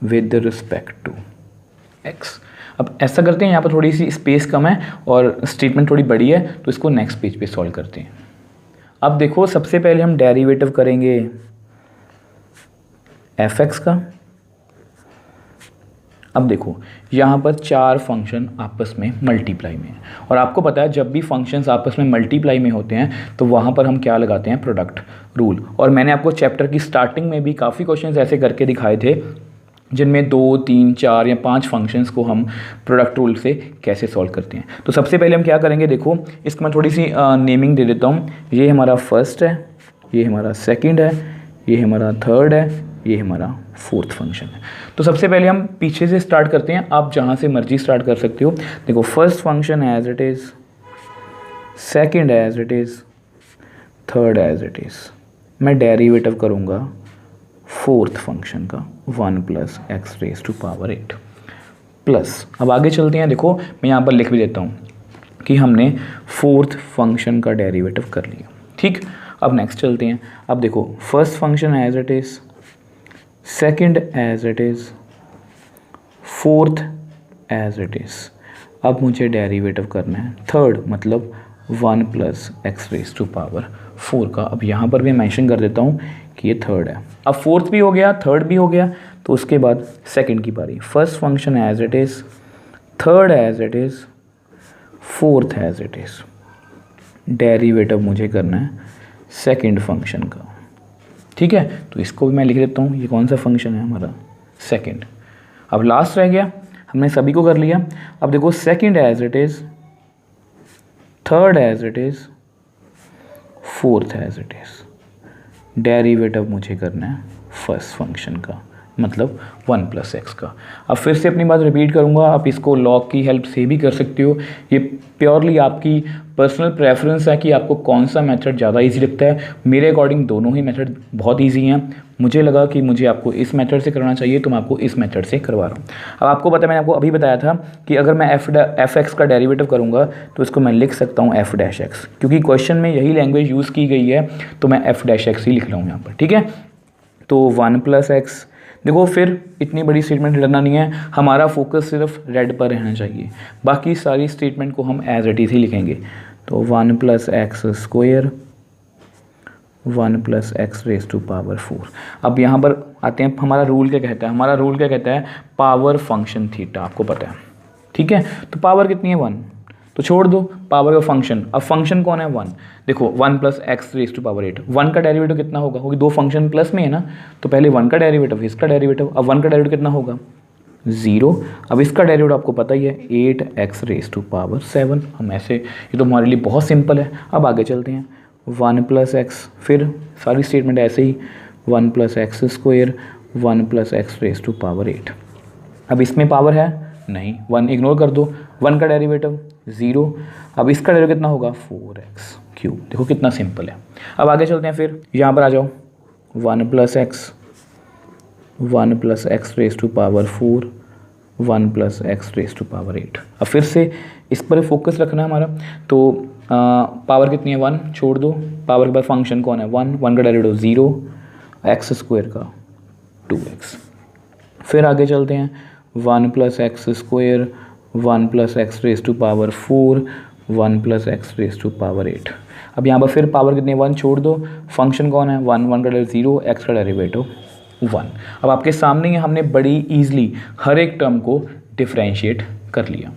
with respect to x. अब ऐसा करते हैं, यहाँ पर थोड़ी सी स्पेस कम है और स्टेटमेंट थोड़ी बड़ी है, तो इसको नेक्स्ट पेज पे सॉल्व करते हैं। अब देखो सबसे पहले हम डेरिवेटिव करेंगे एफ एक्स का। अब देखो यहाँ पर 4 फंक्शन आपस में मल्टीप्लाई में है, और आपको पता है जब भी फंक्शंस आपस में मल्टीप्लाई में होते हैं तो वहाँ पर हम क्या लगाते हैं, प्रोडक्ट रूल। और मैंने आपको चैप्टर की स्टार्टिंग में भी काफ़ी क्वेश्चंस ऐसे करके दिखाए थे जिनमें 2, 3, 4 या 5 फंक्शंस को हम प्रोडक्ट रूल से कैसे सॉल्व करते हैं। तो सबसे पहले हम क्या करेंगे, देखो इसको मैं थोड़ी सी नेमिंग दे देता हूँ। ये हमारा फर्स्ट है, ये हमारा सेकंड है, ये हमारा थर्ड है, ये हमारा फोर्थ फंक्शन है। तो सबसे पहले हम पीछे से स्टार्ट करते हैं, आप जहाँ से मर्जी स्टार्ट कर सकते हो। देखो first function as it is, second as it is, third as it is. मैं डेरिवेटिव करूँगा फोर्थ फंक्शन का 1 plus x raise to power 8 plus. अब आगे चलते हैं। देखो मैं यहाँ पर लिख भी देता हूँ कि हमने फोर्थ फंक्शन का डेरिवेटिव कर लिया। ठीक, अब नेक्स्ट चलते हैं। अब देखो first function as it is, second as it is, fourth as it is. अब मुझे डेरिवेटिव करना है थर्ड, मतलब 1 plus x raise to power 4 का। अब यहाँ पर भी मेंशन कर देता हूँ कि ये थर्ड है। अब फोर्थ भी हो गया, थर्ड भी हो गया, तो उसके बाद सेकंड की बारी। First function as it is, third as it is, fourth as it is. Derivative मुझे करना है सेकंड फंक्शन का। ठीक है, तो इसको भी मैं लिख देता हूँ। ये कौन सा फंक्शन है हमारा, सेकंड। अब लास्ट रह गया, हमने सभी को कर लिया। अब देखो second as it is, third as it is, fourth as it is. Derivative मुझे करना है फर्स्ट फंक्शन का, मतलब 1 प्लस एक्स का। अब फिर से अपनी बात रिपीट करूँगा, आप इसको लॉग की हेल्प से भी कर सकते हो। ये प्योरली आपकी पर्सनल प्रेफरेंस है कि आपको कौन सा मेथड ज़्यादा इजी लगता है। मेरे अकॉर्डिंग दोनों ही मेथड बहुत इजी हैं। मुझे लगा कि मुझे आपको इस मेथड से करना चाहिए, तो मैं आपको इस मेथड से करवा रहा हूँ। अब आपको पता है, मैंने आपको अभी बताया था कि अगर मैं एफ एक्स का डेरिवेटिव करूँगा तो इसको मैं लिख सकता हूँ एफ डैश एक्स, क्योंकि क्वेश्चन में यही लैंग्वेज यूज़ की गई है, तो मैं एफ डैश एक्स ही लिख रहा हूँ यहाँ पर। ठीक है, तो 1 प्लस एक्स। देखो फिर इतनी बड़ी स्टेटमेंट करना नहीं है, हमारा फोकस सिर्फ रेड पर रहना चाहिए। बाकी सारी स्टेटमेंट को हम एज इट इज़ ही लिखेंगे। तो 1 plus x square 1 plus x raise to power 4। अब यहाँ पर आते हैं, हमारा रूल क्या कहता है, हमारा रूल क्या कहता है, पावर फंक्शन थीटा, आपको पता है। ठीक है, तो पावर कितनी है 1, तो छोड़ दो पावर का फंक्शन। अब फंक्शन कौन है 1, देखो 1 plus x raise to power 8, 1 का डेरिवेटिव कितना होगा, क्योंकि दो फंक्शन प्लस में है ना, तो पहले 1 का डेरिवेटिव इसका डेरिवेटिव, अब 1 का डेरिवेटिव कितना होगा 0, अब इसका डेरिवेटिव आपको पता ही है 8x रेज टू पावर 7। हम ऐसे, ये तो हमारे लिए बहुत सिंपल है। अब आगे चलते हैं, 1 प्लस एक्स, फिर सारी स्टेटमेंट ऐसे ही 1 plus x square 1 plus x raise to power 8। अब इसमें पावर है नहीं, 1 इग्नोर कर दो, 1 का डेरिवेटिव 0, अब इसका डेरिवेटिव कितना होगा 4x क्यूब। देखो कितना सिंपल है। अब आगे चलते हैं, फिर यहाँ पर आ जाओ, 1 plus x 1 plus x raise to power 4 1 plus x raise to power 8। अब फिर से इस पर फोकस रखना है हमारा, तो पावर कितनी है 1, छोड़ दो, पावर के बाद फंक्शन कौन है 1, 1 का डेरिवेटिव 0, एक्स स्क्वायर का 2x। फिर आगे चलते हैं, 1 plus x square 1 plus x raise to power 4 1 plus x raise to power 8। अब यहाँ पर फिर पावर कितनी है 1, छोड़ दो, फंक्शन कौन है 1, 1 का डेरिवेटिव 0, एक्स का डेरिवेटिव 1। अब आपके सामने ही हमने बड़ी ईजिली हर एक टर्म को डिफ्रेंशिएट कर लिया।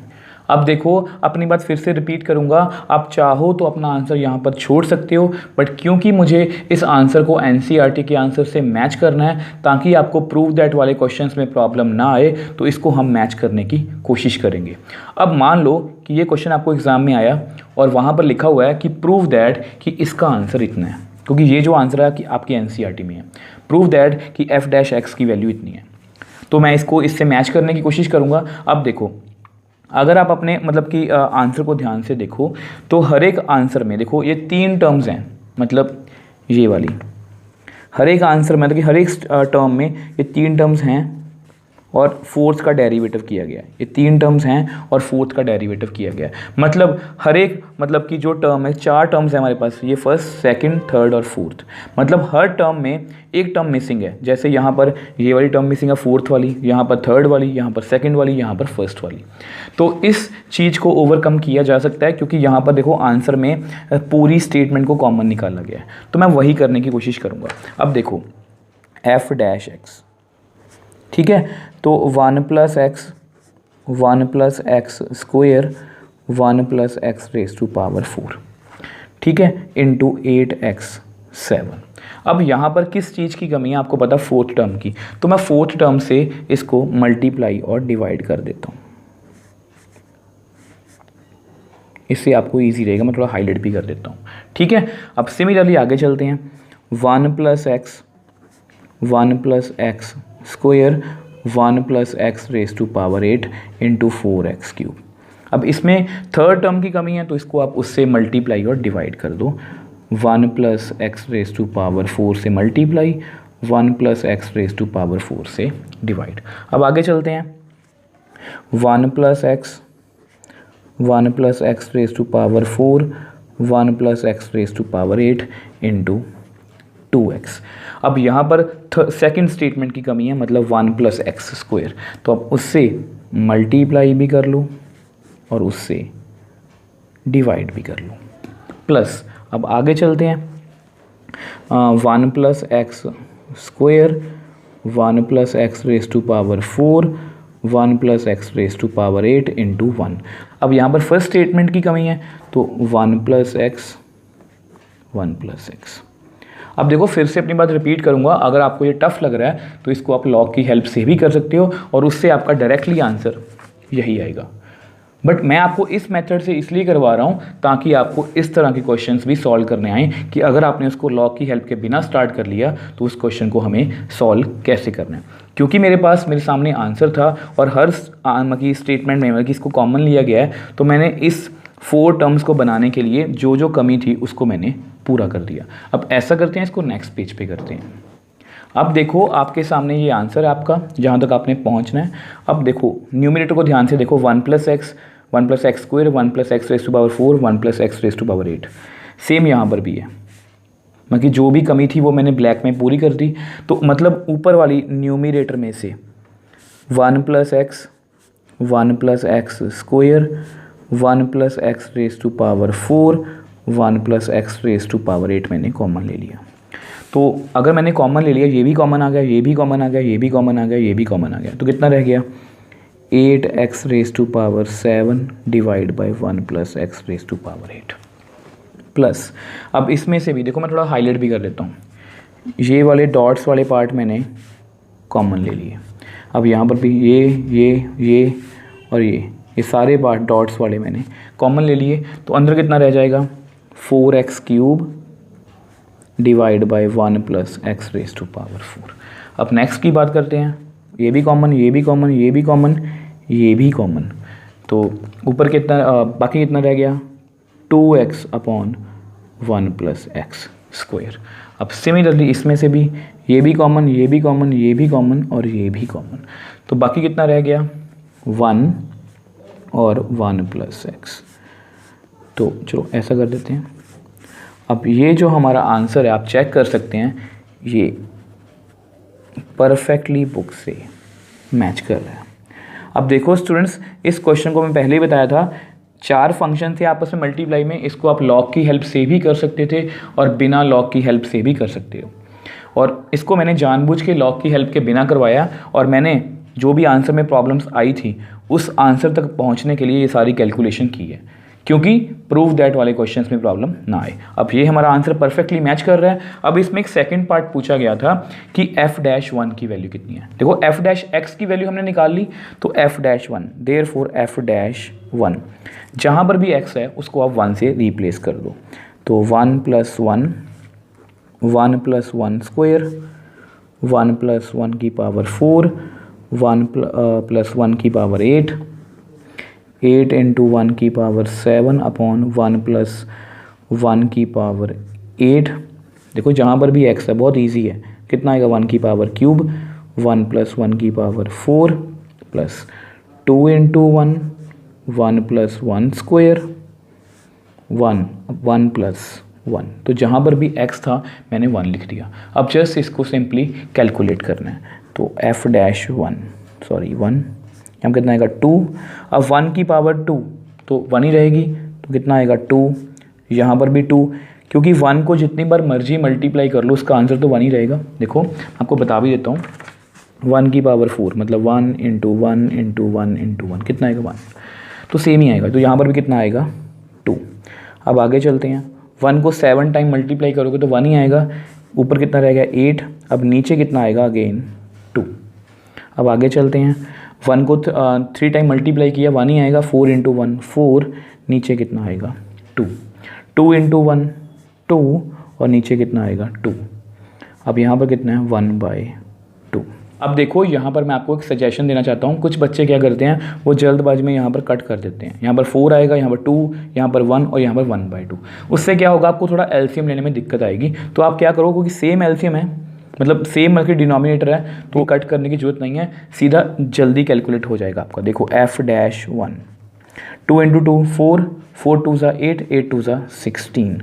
अब देखो, अपनी बात फिर से रिपीट करूंगा, आप चाहो तो अपना आंसर यहाँ पर छोड़ सकते हो, बट क्योंकि मुझे इस आंसर को एनसीईआरटी के आंसर से मैच करना है ताकि आपको प्रूव दैट वाले क्वेश्चंस में प्रॉब्लम ना आए, तो इसको हम मैच करने की कोशिश करेंगे। अब मान लो कि ये क्वेश्चन आपको एग्जाम में आया और वहाँ पर लिखा हुआ है कि प्रूव दैट कि इसका आंसर इतना है, क्योंकि ये जो आंसर है कि आपकी एनसीईआरटी में है, प्रूव दैट कि एफ डैश एक्स की वैल्यू इतनी है, तो मैं इसको इससे मैच करने की कोशिश करूँगा। अब देखो, अगर आप अपने मतलब कि आंसर को ध्यान से देखो तो हर एक आंसर में देखो ये 3 टर्म्स हैं, मतलब ये वाली हर एक आंसर में, मतलब कि हर एक टर्म में ये 3 टर्म्स हैं और फोर्थ का डेरिवेटिव किया गया है। ये 3 टर्म्स हैं और फोर्थ का डेरिवेटिव किया गया है, मतलब हर एक, मतलब कि जो टर्म है 4 टर्म्स है हमारे पास, ये फर्स्ट सेकंड थर्ड और फोर्थ, मतलब हर टर्म में एक टर्म मिसिंग है। जैसे यहाँ पर ये वाली टर्म मिसिंग है फोर्थ वाली, यहाँ पर थर्ड वाली, यहाँ पर सेकंड वाली, यहाँ पर फर्स्ट वाली। तो इस चीज़ को ओवरकम किया जा सकता है क्योंकि यहाँ पर देखो आंसर में पूरी स्टेटमेंट को कॉमन निकाला गया है, तो मैं वही करने की कोशिश करूँगा। अब देखो एफ डैश एक्स, ठीक है, तो 1 plus x 1 plus x square 1 plus x raise to power 4, ठीक है, इंटू 8x 7। अब यहाँ पर किस चीज़ की कमी है आपको पता, फोर्थ टर्म की, तो मैं फोर्थ टर्म से इसको मल्टीप्लाई और डिवाइड कर देता हूँ, इससे आपको इजी रहेगा। मैं थोड़ा हाईलाइट भी कर देता हूँ, ठीक है। अब सिमिलरली आगे चलते हैं, 1 plus x 1 plus x square 1 plus x raise to power 8 into 4x cube. अब इसमें थर्ड टर्म की कमी है तो इसको आप उससे मल्टीप्लाई और डिवाइड कर दो, 1 plus x raise to power 4 से multiply 1 plus x raise to power 4 से डिवाइड। अब आगे चलते हैं, 1 plus x 1 plus x raise to power 4 1 plus x raise to power 8 into 2x। अब यहाँ पर सेकंड स्टेटमेंट की कमी है, मतलब 1 प्लस एक्स स्क्वायर, तो अब उससे मल्टीप्लाई भी कर लो और उससे डिवाइड भी कर लो, प्लस अब आगे चलते हैं, 1 plus x square 1 plus x raise to power 4 1 plus x raise to power 8 into 1। अब यहाँ पर फर्स्ट स्टेटमेंट की कमी है तो 1 प्लस एक्स 1 प्लस एक्स। अब देखो फिर से अपनी बात रिपीट करूंगा, अगर आपको ये टफ लग रहा है तो इसको आप लॉग की हेल्प से भी कर सकते हो और उससे आपका डायरेक्टली आंसर यही आएगा। बट मैं आपको इस मेथड से इसलिए करवा रहा हूँ ताकि आपको इस तरह के क्वेश्चंस भी सॉल्व करने आए कि अगर आपने उसको लॉग की हेल्प के बिना स्टार्ट कर लिया तो उस क्वेश्चन को हमें सॉल्व कैसे करना है। क्योंकि मेरे सामने आंसर था और हर मतलब स्टेटमेंट में मतलब इसको कॉमन लिया गया है, तो मैंने इस 4 टर्म्स को बनाने के लिए जो जो कमी थी उसको मैंने पूरा कर दिया। अब ऐसा करते हैं, इसको नेक्स्ट पेज पे करते हैं। अब देखो आपके सामने ये आंसर है आपका, जहाँ तक आपने पहुँचना है। अब देखो न्यूमरेटर को ध्यान से देखो, 1 plus x square 1 plus x raise to power 4 1 plus x raise to power 8। Same यहाँ पर भी है, मतलब जो भी कमी थी वो मैंने ब्लैक में पूरी कर दी। तो मतलब ऊपर वाली न्यूमरेटर में से 1 plus x square 1 plus x raise to power 4 1 plus x raise to power 8 मैंने कॉमन ले लिया। तो अगर मैंने कॉमन ले लिया, ये भी कॉमन आ गया, ये भी कॉमन आ गया, ये भी कॉमन आ गया, ये भी कॉमन आ गया, तो कितना रह गया 8x⁻7 divide by 1 plus x⁻8 plus, अब इसमें से भी देखो मैं थोड़ा हाईलाइट भी कर लेता हूँ, ये वाले डॉट्स वाले पार्ट मैंने कॉमन ले लिए। अब यहाँ पर भी ये और ये सारे पार्ट डॉट्स वाले मैंने कॉमन ले लिए, तो अंदर कितना रह जाएगा 4x³ divide by 1 plus x⁻4। अब नेक्स्ट की बात करते हैं, ये भी कॉमन, ये भी कॉमन, ये भी कॉमन, ये भी कॉमन, तो ऊपर कितना बाकी कितना रह गया 2x/1 प्लस x²। अब सिमिलरली इसमें से भी ये भी कॉमन, ये भी कॉमन, ये भी कॉमन और ये भी कॉमन, तो बाकी कितना रह गया 1 और 1 प्लस x। तो चलो ऐसा कर देते हैं। अब ये जो हमारा आंसर है आप चेक कर सकते हैं, ये परफेक्टली बुक से मैच कर रहा है। अब देखो स्टूडेंट्स, इस क्वेश्चन को मैं पहले ही बताया था, 4 फंक्शन थे आपस में मल्टीप्लाई में, इसको आप लॉग की हेल्प से भी कर सकते थे और बिना लॉग की हेल्प से भी कर सकते हो, और इसको मैंने जानबूझ के लॉग की हेल्प के बिना करवाया, और मैंने जो भी आंसर में प्रॉब्लम्स आई थी उस आंसर तक पहुंचने के लिए ये सारी कैलकुलेशन की है, क्योंकि प्रूव दैट वाले क्वेश्चंस में प्रॉब्लम ना आए। अब ये हमारा आंसर परफेक्टली मैच कर रहा है। अब इसमें एक सेकंड पार्ट पूछा गया था कि f'1 की वैल्यू कितनी है। देखो f' की वैल्यू हमने निकाल ली, तो f'1, देयरफॉर f'1 जहाँ पर भी x है उसको आप 1 से रिप्लेस कर दो, तो 1 प्लस 1, 1 प्लस 1 स्क्वायर, 1 प्लस 1 की पावर 4, 1 प्लस 1 की पावर 8, 8 इंटू 1 की पावर 7 अपॉन 1 प्लस 1 की पावर 8। देखो जहाँ पर भी x है बहुत इजी है, कितना आएगा 1 की पावर क्यूब, 1 प्लस 1 की power 4 plus 2 into 1, 1 plus 1 square, 1 plus 1, तो जहाँ पर भी x था मैंने 1 लिख दिया। अब जस्ट इसको सिंपली कैलकुलेट करना है, तो f'1 यहाँ कितना आएगा 2। अब 1 की पावर 2 तो 1 ही रहेगी, तो कितना आएगा 2, यहाँ पर भी 2, क्योंकि 1 को जितनी बार मर्जी मल्टीप्लाई कर लो उसका आंसर तो 1 ही रहेगा। देखो आपको बता भी देता हूँ, 1 की पावर 4 मतलब 1 इंटू 1 इंटू 1 इंटू 1 कितना आएगा 1, तो सेम ही आएगा, तो यहाँ पर भी कितना आएगा 2। अब आगे चलते हैं, 1 को 7 टाइम मल्टीप्लाई करोगे तो 1 ही आएगा, ऊपर कितना रहेगा 8, अब नीचे कितना आएगा अगेन 2। अब आगे चलते हैं, 1 को 3 टाइम मल्टीप्लाई किया 1 ही आएगा, 4 इंटू 1 4, नीचे कितना आएगा 2, 2 इंटू 1 2 और नीचे कितना आएगा 2। अब यहाँ पर कितना है 1/2। अब देखो यहाँ पर मैं आपको एक सजेशन देना चाहता हूँ, कुछ बच्चे क्या करते हैं वो जल्दबाजी में यहाँ पर कट कर देते हैं, यहाँ पर 4 आएगा, यहाँ पर 2, यहाँ पर 1 और यहाँ पर 1/2। उससे क्या होगा, आपको थोड़ा एलसीएम लेने में दिक्कत आएगी। तो आप क्या करो, क्योंकि सेम एलसीएम है, मतलब सेम मतलब डिनोमिनेटर है, तो कट करने की जरूरत नहीं है, सीधा जल्दी कैलकुलेट हो जाएगा आपका। देखो f'1, 2 इंटू 2 4, 4 2 ज़ा 8, 8 2 ज़ा 16,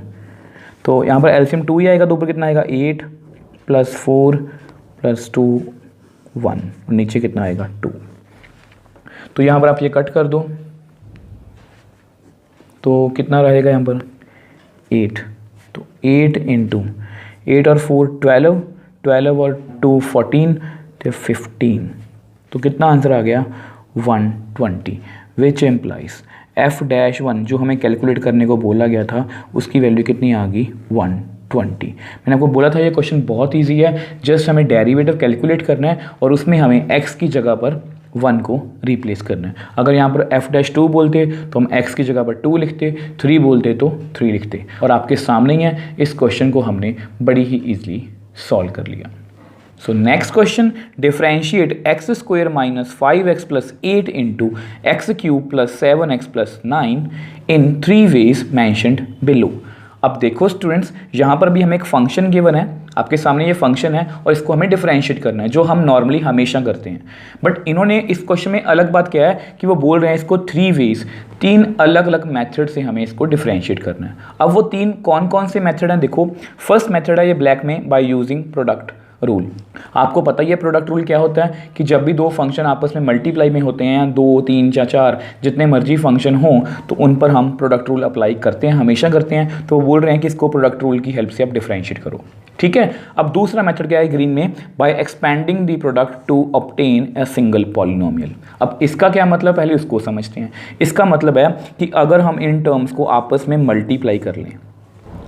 तो यहाँ पर एलसीएम 2 ही आएगा, तो ऊपर कितना आएगा 8 प्लस 4 प्लस 2 1 और नीचे कितना आएगा 2। तो यहाँ पर आप ये कट कर दो, तो कितना रहेगा यहाँ पर 8, तो 8 इंटू 8 और 4 12, 12 और 2 14, तो 15, तो कितना आंसर आ गया 120, विच एम्प्लाइज f'1 जो हमें कैलकुलेट करने को बोला गया था उसकी वैल्यू कितनी आ गई 120। मैंने आपको बोला था ये क्वेश्चन बहुत इजी है, जस्ट हमें डेरिवेटिव कैलकुलेट करना है और उसमें हमें x की जगह पर 1 को रिप्लेस करना है। अगर यहाँ पर f'2 बोलते तो हम x की जगह पर 2 लिखते, 3 बोलते तो 3 लिखते, और आपके सामने ही है, इस क्वेश्चन को हमने बड़ी ही ईजिली सॉल्व कर लिया। सो next question, differentiate x² minus 5x plus 8 into x³ plus 7x plus 9 इन 3 वेज मैंशनड बिलो। अब देखो स्टूडेंट्स, यहाँ पर भी हमें एक फंक्शन गिवन है, आपके सामने ये फंक्शन है और इसको हमें डिफरेंशिएट करना है, जो हम नॉर्मली हमेशा करते हैं। बट इन्होंने इस क्वेश्चन में अलग बात क्या है कि वो बोल रहे हैं इसको 3 वेज, 3 अलग अलग मेथड से हमें इसको डिफरेंशिएट करना है। अब वो 3 कौन कौन से मेथड हैं, देखो फर्स्ट मेथड है ये ब्लैक में, बाय यूजिंग प्रोडक्ट रूल। आपको पता ही है प्रोडक्ट रूल क्या होता है कि जब भी 2 फंक्शन आपस में मल्टीप्लाई में होते हैं, 2 3 या 4 जितने मर्जी फंक्शन हों, तो उन पर हम प्रोडक्ट रूल अप्लाई करते हैं, हमेशा करते हैं। तो वो बोल रहे हैं कि इसको प्रोडक्ट रूल की हेल्प से आप डिफरेंशिएट करो। ठीक है। अब दूसरा मेथड क्या है ग्रीन में, by expanding the product to obtain a single polynomial. अब इसका क्या मतलब, पहले उसको समझते हैं। इसका मतलब है कि अगर हम इन टर्म्स को आपस में मल्टीप्लाई कर लें,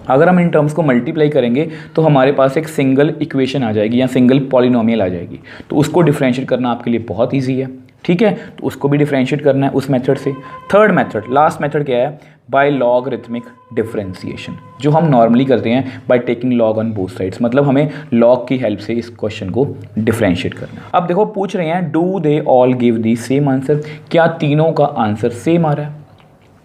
अगर हम इन टर्म्स को मल्टीप्लाई करेंगे तो हमारे पास एक सिंगल इक्वेशन आ जाएगी या सिंगल पॉलिनोमियल आ जाएगी। तो उसको डिफरेंशिएट करना आपके लिए बहुत ईजी है, ठीक है। तो उसको भी डिफरेंशिएट करना है उस मेथड से। थर्ड मेथड, लास्ट मेथड क्या है, बाय लॉगरिथमिक डिफरेंशिएशन, जो हम नॉर्मली करते हैं by taking log on both sides. मतलब हमें लॉग की हेल्प से इस क्वेश्चन को डिफरेंशिएट करना है। अब देखो पूछ रहे हैं do they all give the same answer, क्या तीनों का आंसर सेम आ रहा है।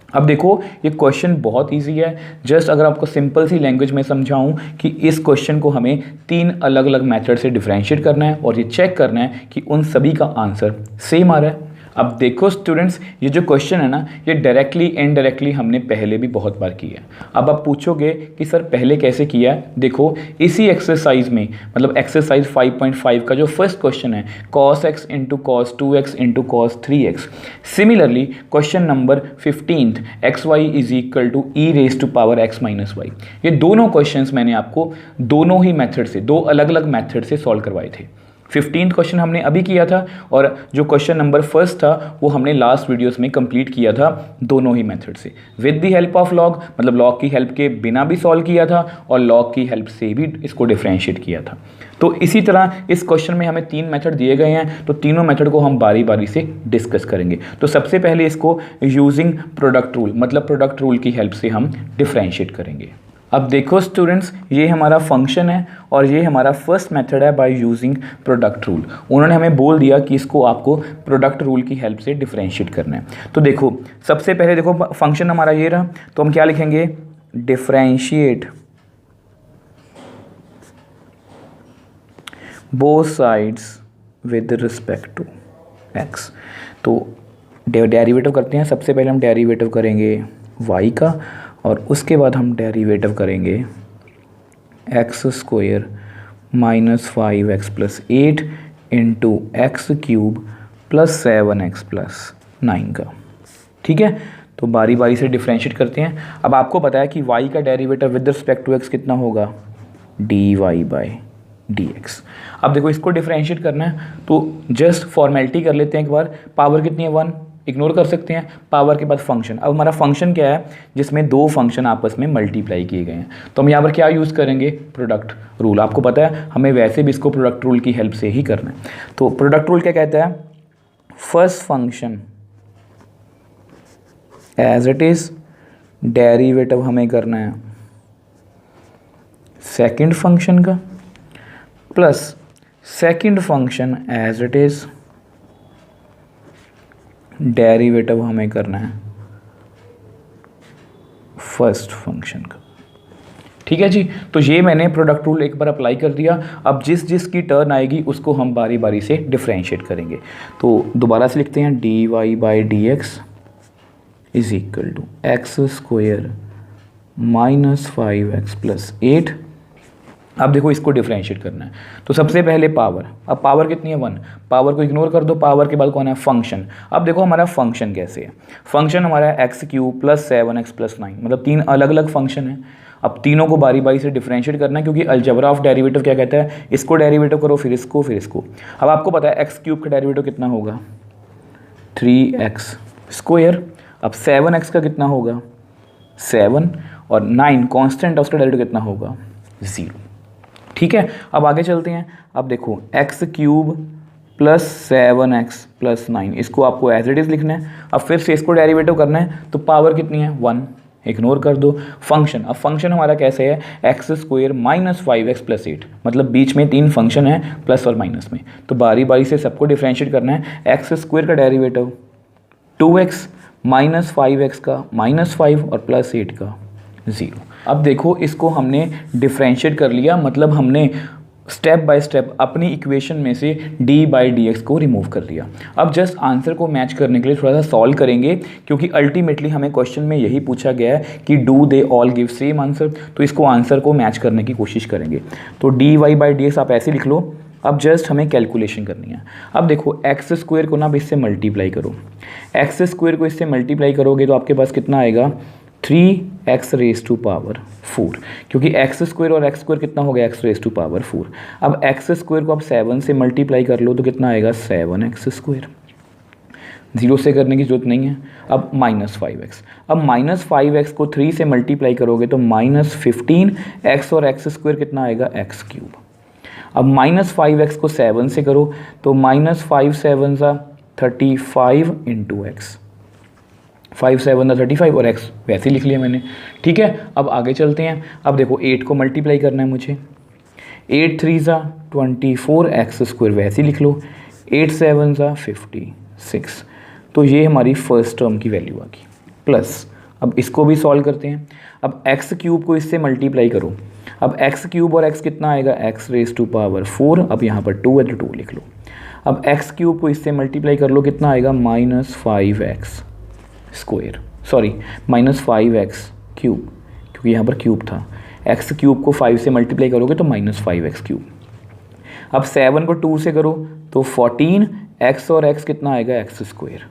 अब देखो ये क्वेश्चन बहुत इजी है। जस्ट अगर आपको सिंपल सी लैंग्वेज में समझाऊं कि इस क्वेश्चन को हमें 3 अलग अलग मेथड से डिफरेंशिएट करना है और ये चेक करना है कि उन सभी का आंसर सेम आ रहा है। अब देखो स्टूडेंट्स, ये जो क्वेश्चन है ना, ये डायरेक्टली इनडायरेक्टली हमने पहले भी बहुत बार किया है। अब आप पूछोगे कि सर पहले कैसे किया है, देखो इसी एक्सरसाइज में, मतलब एक्सरसाइज 5.5 का जो फर्स्ट क्वेश्चन है, cos x into cos 2x into cos 3x। Similarly question number 15 xy is equal to e raise to power x minus y. ये दोनों क्वेश्चंस मैंने आपको दोनों ही मेथड से, 2 अलग अलग मेथड से सॉल्व करवाए थे। 15 क्वेश्चन हमने अभी किया था और जो क्वेश्चन नंबर फर्स्ट था वो हमने लास्ट वीडियोस में कंप्लीट किया था दोनों ही मेथड से, with the help of log, मतलब लॉग की हेल्प के बिना भी सॉल्व किया था और लॉग की हेल्प से भी इसको डिफरेंशिएट किया था। तो इसी तरह इस क्वेश्चन में हमें 3 मेथड दिए गए हैं, तो तीनों मेथड को हम बारी बारी से डिस्कस करेंगे। तो सबसे पहले इसको यूजिंग प्रोडक्ट रूल, मतलब प्रोडक्ट रूल की हेल्प से हम डिफरेंशिएट करेंगे। अब देखो स्टूडेंट्स, ये हमारा फंक्शन है और ये हमारा फर्स्ट मेथड है बाय यूजिंग प्रोडक्ट रूल। उन्होंने हमें बोल दिया कि इसको आपको प्रोडक्ट रूल की हेल्प से डिफरेंशिएट करना है। तो देखो सबसे पहले देखो फंक्शन हमारा ये रहा, तो हम क्या लिखेंगे, differentiate both sides with respect to x। तो डेरिवेटिव करते हैं। सबसे पहले हम डेरिवेटिव करेंगे y का और उसके बाद हम डेरिवेटिव करेंगे x square minus 5x plus 8 into x cube plus 7x plus 9 का, ठीक है। तो बारी बारी से डिफरेंशिएट करते हैं। अब आपको पता है कि y का derivative with respect to x कितना होगा, dy बाई dx। अब देखो इसको डिफरेंशिएट करना है तो जस्ट फॉर्मेलिटी कर लेते हैं एक बार। पावर कितनी है, 1, इग्नोर कर सकते हैं। पावर के बाद फंक्शन। अब हमारा फंक्शन क्या है, जिसमें 2 फंक्शन आपस में मल्टीप्लाई किए गए हैं, तो हम यहाँ पर क्या यूज़ करेंगे, प्रोडक्ट रूल। आपको पता है हमें वैसे भी इसको प्रोडक्ट रूल की हेल्प से ही करना है। तो प्रोडक्ट रूल क्या कहता है, first function as it is derivative हमें करना है सेकंड फंक्शन का, plus second function as it is derivative हमें करना है फर्स्ट फंक्शन का, ठीक है जी। तो ये मैंने प्रोडक्ट रूल एक बार अप्लाई कर दिया। अब जिस जिस की टर्न आएगी उसको हम बारी बारी से डिफरेंशिएट करेंगे। तो दोबारा से लिखते हैं, d y by d x is equal to x square minus 5x plus 8। अब देखो इसको डिफरेंशिएट करना है। तो सबसे पहले पावर, अब पावर कितनी है, 1। पावर को इग्नोर कर दो, पावर के बाद कौन है, फंक्शन। अब देखो हमारा फंक्शन कैसे है, फंक्शन हमारा है x cube plus 7x plus 9, मतलब 3 अलग अलग फंक्शन है। अब तीनों को बारी बारी से डिफरेंशिएट करना है, क्योंकि अलजेब्रा ऑफ डेरिवेटिव क्या कहता है, इसको डेरिवेटिव करो फिर इसको फिर इसको। अब आपको पता है एक्स क्यूब का डेरिवेटिव कितना होगा, 3x स्क्वायर। अब 7x का कितना होगा, 7, और 9 कांस्टेंट, उसका डेरिवेटिव कितना होगा, 0, ठीक है। अब आगे चलते हैं। अब देखो x cube plus 7x plus 9, इसको आपको एज इट इज़ लिखना है। अब फिर से इसको डेरिवेटिव करना है, तो पावर कितनी है, 1, इग्नोर कर दो। फंक्शन, अब फंक्शन हमारा कैसे है, x square minus 5x plus 8, मतलब बीच में 3 फंक्शन है प्लस और माइनस में, तो बारी बारी से सबको डिफरेंशिएट करना है। एक्स स्क्वायर का डेरिवेटिव 2x माइनस 5x का माइनस 5 और प्लस 8 का 0। अब देखो इसको हमने डिफरेंशिएट कर लिया, मतलब हमने स्टेप बाय स्टेप अपनी इक्वेशन में से d बाई डी एक्स को रिमूव कर लिया। अब जस्ट आंसर को मैच करने के लिए थोड़ा सा सॉल्व करेंगे, क्योंकि अल्टीमेटली हमें क्वेश्चन में यही पूछा गया है कि do they all give same answer, तो इसको आंसर को मैच करने की कोशिश करेंगे। तो dy बाई डी एक्स आप ऐसे लिख लो। अब जस्ट हमें कैलकुलेशन करनी है। अब देखो एक्स स्क्वायर को ना अब इससे मल्टीप्लाई करो, एक्स स्क्वायर को इससे मल्टीप्लाई करोगे तो आपके पास कितना आएगा, 3x रेज टू पावर 4, क्योंकि एक्स स्क्वायर और एक्स स्क्वायर कितना हो गया, एक्स रेज टू पावर 4। अब एक्स स्क्वायर को आप 7 से मल्टीप्लाई कर लो तो कितना आएगा, 7x स्क्वायर। 0 से करने की जरूरत नहीं है। अब -5x, अब -5x को 3 से मल्टीप्लाई करोगे तो -15x और एक्स स्क्वायर कितना आएगा, एक्स क्यूब। अब -5x को 7 से करो तो -5 7 35 इंटू एक्स, 5 7 35 और x वैसे लिख लिया मैंने। ठीक है, अब आगे चलते हैं। अब देखो 8 को मल्टीप्लाई करना है मुझे, 8 3 24 एक्स स्क्वायर वैसे लिख लो, 8 7 56। तो ये हमारी फर्स्ट टर्म की वैल्यू आ गई। प्लस अब इसको भी सॉल्व करते हैं। अब एक्स क्यूब को इससे मल्टीप्लाई करो, अब एक्स क्यूब और एक्स कितना आएगा, एक्स रेज टू पावर 4। अब यहाँ पर 2 है तो 2 लिख लो। अब एक्स क्यूब को इससे मल्टीप्लाई कर लो, कितना आएगा, -5x square, sorry -5x cube, क्योंकि यहाँ पर क्यूब था। एक्स क्यूब को 5 से मल्टीप्लाई करोगे तो -5x क्यूब। अब 7 को 2 से करो तो 14, x और x कितना आएगा, एक्स स्क्वायर।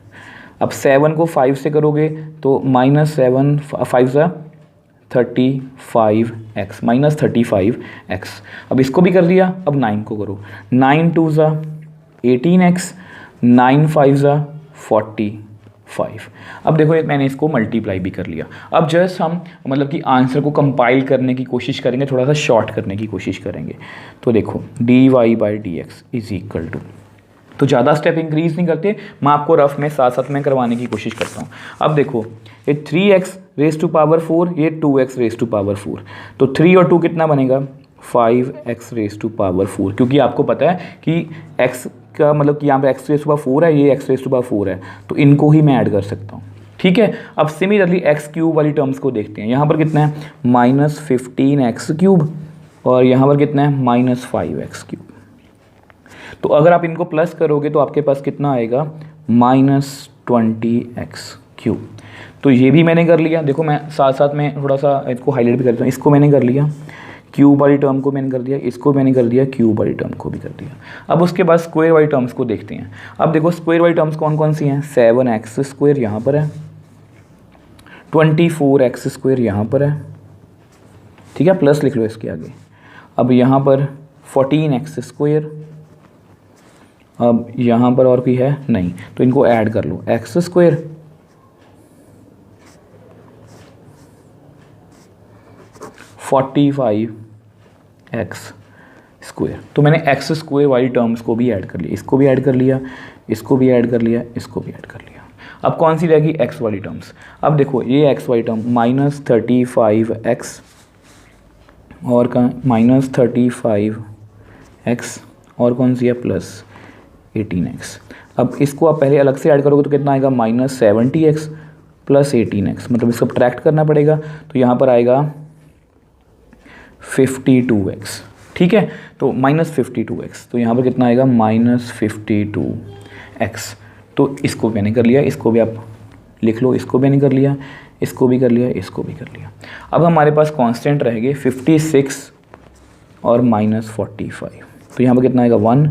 अब 7 को 5 से करोगे तो -7 5 35x, -35x। अब इसको भी कर लिया। अब 9 को करो, 9 2 18x, 9 5 45। अब देखो मैंने इसको मल्टीप्लाई भी कर लिया। अब जस्ट हम मतलब कि आंसर को कंपाइल करने की कोशिश करेंगे, थोड़ा सा शॉर्ट करने की कोशिश करेंगे। तो देखो dy/dx इज इक्वल टू, तो ज़्यादा स्टेप इंक्रीज नहीं करते, मैं आपको रफ में साथ साथ में करवाने की कोशिश करता हूँ। अब देखो ये 3x रेज टू पावर 4, ये 2x रेज टू पावर 4, तो 3 और 2 कितना बनेगा, 5x रेज टू पावर 4, क्योंकि आपको पता है कि x का मतलब कि यहाँ पे x रेज टू पावर 4 है, ये x रेज टू पावर 4 है, तो इनको ही मैं ऐड कर सकता हूँ। ठीक है, अब सिमिलरली एक्स क्यूब वाली टर्म्स को देखते हैं। यहाँ पर कितना है, -15x क्यूब, और यहाँ पर कितना है, -5x क्यूब। तो अगर आप इनको प्लस करोगे तो आपके पास कितना आएगा, -20x क्यूब। तो ये भी मैंने कर लिया। देखो मैं साथ साथ में थोड़ा सा इसको हाईलाइट भी करता हूँ। इसको मैंने कर लिया, क्यूब वाली टर्म को मैंने कर दिया, इसको मैंने कर दिया, क्यूब वाली टर्म को भी कर दिया। अब उसके बाद स्क्वायर वाली टर्म्स को देखते हैं। अब देखो स्क्वायर वाली टर्म्स कौन कौन सी हैं, 7x स्क्वायर यहाँ पर है, 24x स्क्वायर यहाँ पर है, ठीक है, प्लस लिख लो इसके आगे। अब यहाँ पर 14x स्क्वायर, अब यहाँ पर और कोई है नहीं, तो इनको ऐड कर लो, एक्स स्क्वायर, x स्क्वायर। तो मैंने एक्स स्क्वायर वाली टर्म्स को भी ऐड कर लिया, इसको भी ऐड कर लिया, इसको भी ऐड कर लिया, इसको भी ऐड कर लिया। अब कौन सी रहेगी, एक्स वाली टर्म्स। अब देखो ये एक्स वाली टर्म -35x और का -35x और कौन सी है, +18x। अब इसको आप पहले अलग से ऐड करोगे तो कितना आएगा, -70x + 18x, मतलब इसको सब्ट्रैक्ट करना पड़ेगा, तो यहाँ पर आएगा 52x। ठीक है, तो -52x, तो यहाँ पर कितना आएगा, -52x। तो इसको मैंने कर लिया, इसको भी आप लिख लो, इसको भी मैंने कर लिया, इसको भी कर लिया, इसको भी कर लिया। अब हमारे पास कांस्टेंट रहेंगे 56 और -45, तो यहाँ पर कितना आएगा 1,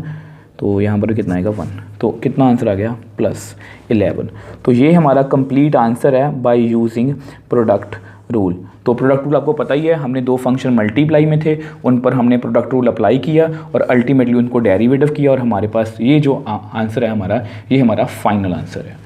तो यहाँ पर कितना आएगा 1, तो कितना आंसर आ गया, +11। तो ये हमारा कंप्लीट आंसर है बाय यूजिंग प्रोडक्ट रूल। तो प्रोडक्ट रूल आपको पता ही है, हमने दो फंक्शन मल्टीप्लाई में थे, उन पर हमने प्रोडक्ट रूल अप्लाई किया और अल्टीमेटली उनको डेरिवेटिव किया, और हमारे पास ये जो आंसर है हमारा, ये हमारा फाइनल आंसर है।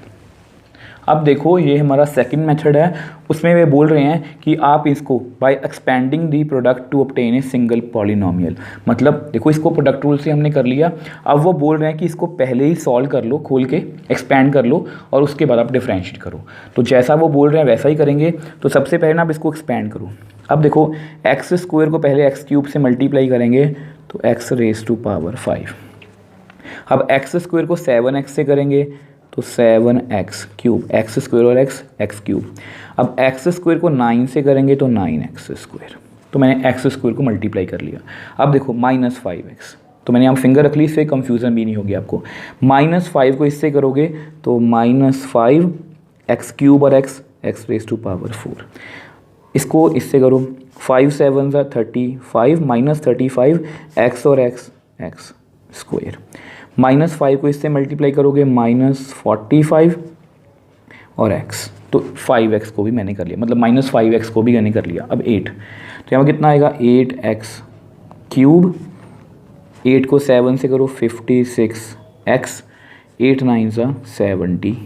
अब देखो ये हमारा सेकंड मेथड है, उसमें वे बोल रहे हैं कि आप इसको by expanding the product to obtain a single polynomial. मतलब देखो इसको प्रोडक्ट रूल से हमने कर लिया, अब वो बोल रहे हैं कि इसको पहले ही सॉल्व कर लो, खोल के एक्सपैंड कर लो और उसके बाद आप डिफरेंशिएट करो। तो जैसा वो बोल रहे हैं वैसा ही करेंगे। तो सबसे पहले ना आप इसको एक्सपैंड करो। अब देखो एक्स स्क्वायर को पहले एक्स क्यूब से मल्टीप्लाई करेंगे तो एक्स रेज टू पावर 5। अब एक्स स्क्वायर को 7x से करेंगे तो 7x क्यूब, एक्स स्क्वायर और एक्स क्यूब। अब एक्स स्क्वायर को 9 से करेंगे तो 9x स्क्वायर। तो मैंने एक्स स्क्वायर को मल्टीप्लाई कर लिया। अब देखो -5x, तो मैंने यहाँ फिंगर रख ली, इससे कंफ्यूजन भी नहीं होगी आपको। -5 को इससे करोगे तो -5x क्यूब और एक्स रेज टू पावर 4। इसको इससे करो, 5 7 35 -35 x और x स्क्वायर। -5 को इससे मल्टीप्लाई करोगे, -45 और x। तो 5x को भी मैंने कर लिया, मतलब -5x को भी मैंने कर लिया। अब 8, तो यहाँ पर कितना आएगा 8x क्यूब, 8 को 7 से करो 56x, 8 9 72।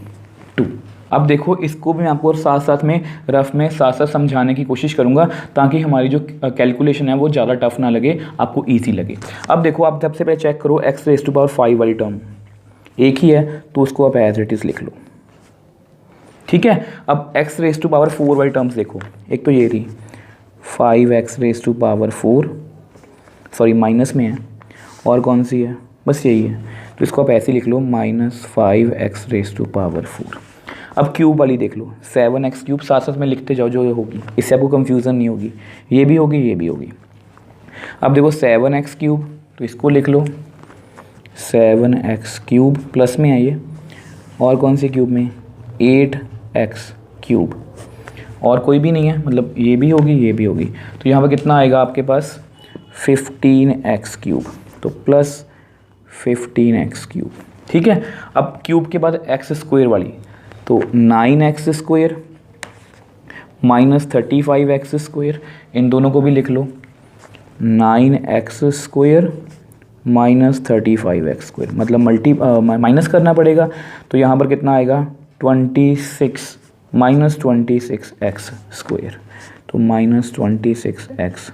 अब देखो इसको भी मैं आपको साथ साथ में रफ में साथ साथ समझाने की कोशिश करूंगा ताकि हमारी जो कैलकुलेशन है वो ज़्यादा टफ ना लगे, आपको इजी लगे। अब देखो आप सबसे पहले चेक करो x⁻5 वाली टर्म एक ही है तो उसको आप एज इट इज़ लिख लो, ठीक है। अब x⁻4 वाली टर्म्स देखो, एक तो ये रही 5x⁻4, सॉरी माइनस में है, और कौन सी है, बस यही है, तो इसको आप ऐसे लिख लो -5x⁻4। अब क्यूब वाली देख लो 7x3, साथ साथ में लिखते जाओ जो होगी, इससे आपको कंफ्यूजन नहीं होगी, ये भी होगी ये भी होगी। अब देखो 7x3, तो इसको लिख लो 7x3 प्लस में है ये, और कौन से क्यूब में 8x3, और कोई भी नहीं है, मतलब ये भी होगी ये भी होगी, तो यहाँ पर कितना आएगा आपके पास 15x3, तो प्लस 15x3, ठीक है। अब क्यूब के बाद x² वाली, तो 9x² -35x², इन दोनों को भी लिख लो 9x² -35x², मतलब माइनस करना पड़ेगा, तो यहाँ पर कितना आएगा 26 -26x², तो -26x²।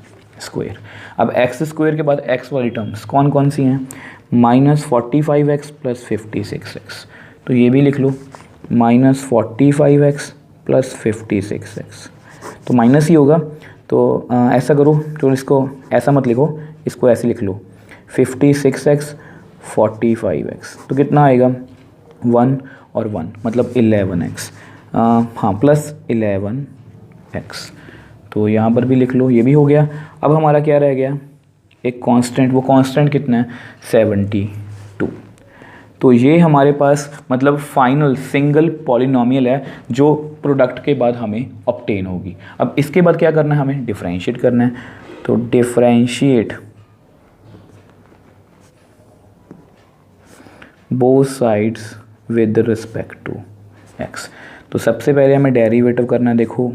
अब x² के बाद x वाली टर्म्स कौन कौन सी हैं, -45x + 56x, तो ये भी लिख लो -45x + 56x, तो माइनस ही होगा, तो ऐसा करो, तो इसको ऐसा मत लिखो, इसको ऐसे लिख लो 56x 45x, तो कितना आएगा 1 और 1 मतलब 11x, हाँ प्लस 11x, तो यहाँ पर भी लिख लो, ये भी हो गया। अब हमारा क्या रह गया, एक कांस्टेंट, वो कांस्टेंट कितना है 72, तो ये हमारे पास मतलब फाइनल सिंगल पॉलिनोमियल है जो प्रोडक्ट के बाद हमें ऑब्टेन होगी। अब इसके बाद क्या करना है, हमें डिफरेंशिएट करना है, तो differentiate both sides with respect to x, तो सबसे पहले हमें डेरिवेटिव करना है देखो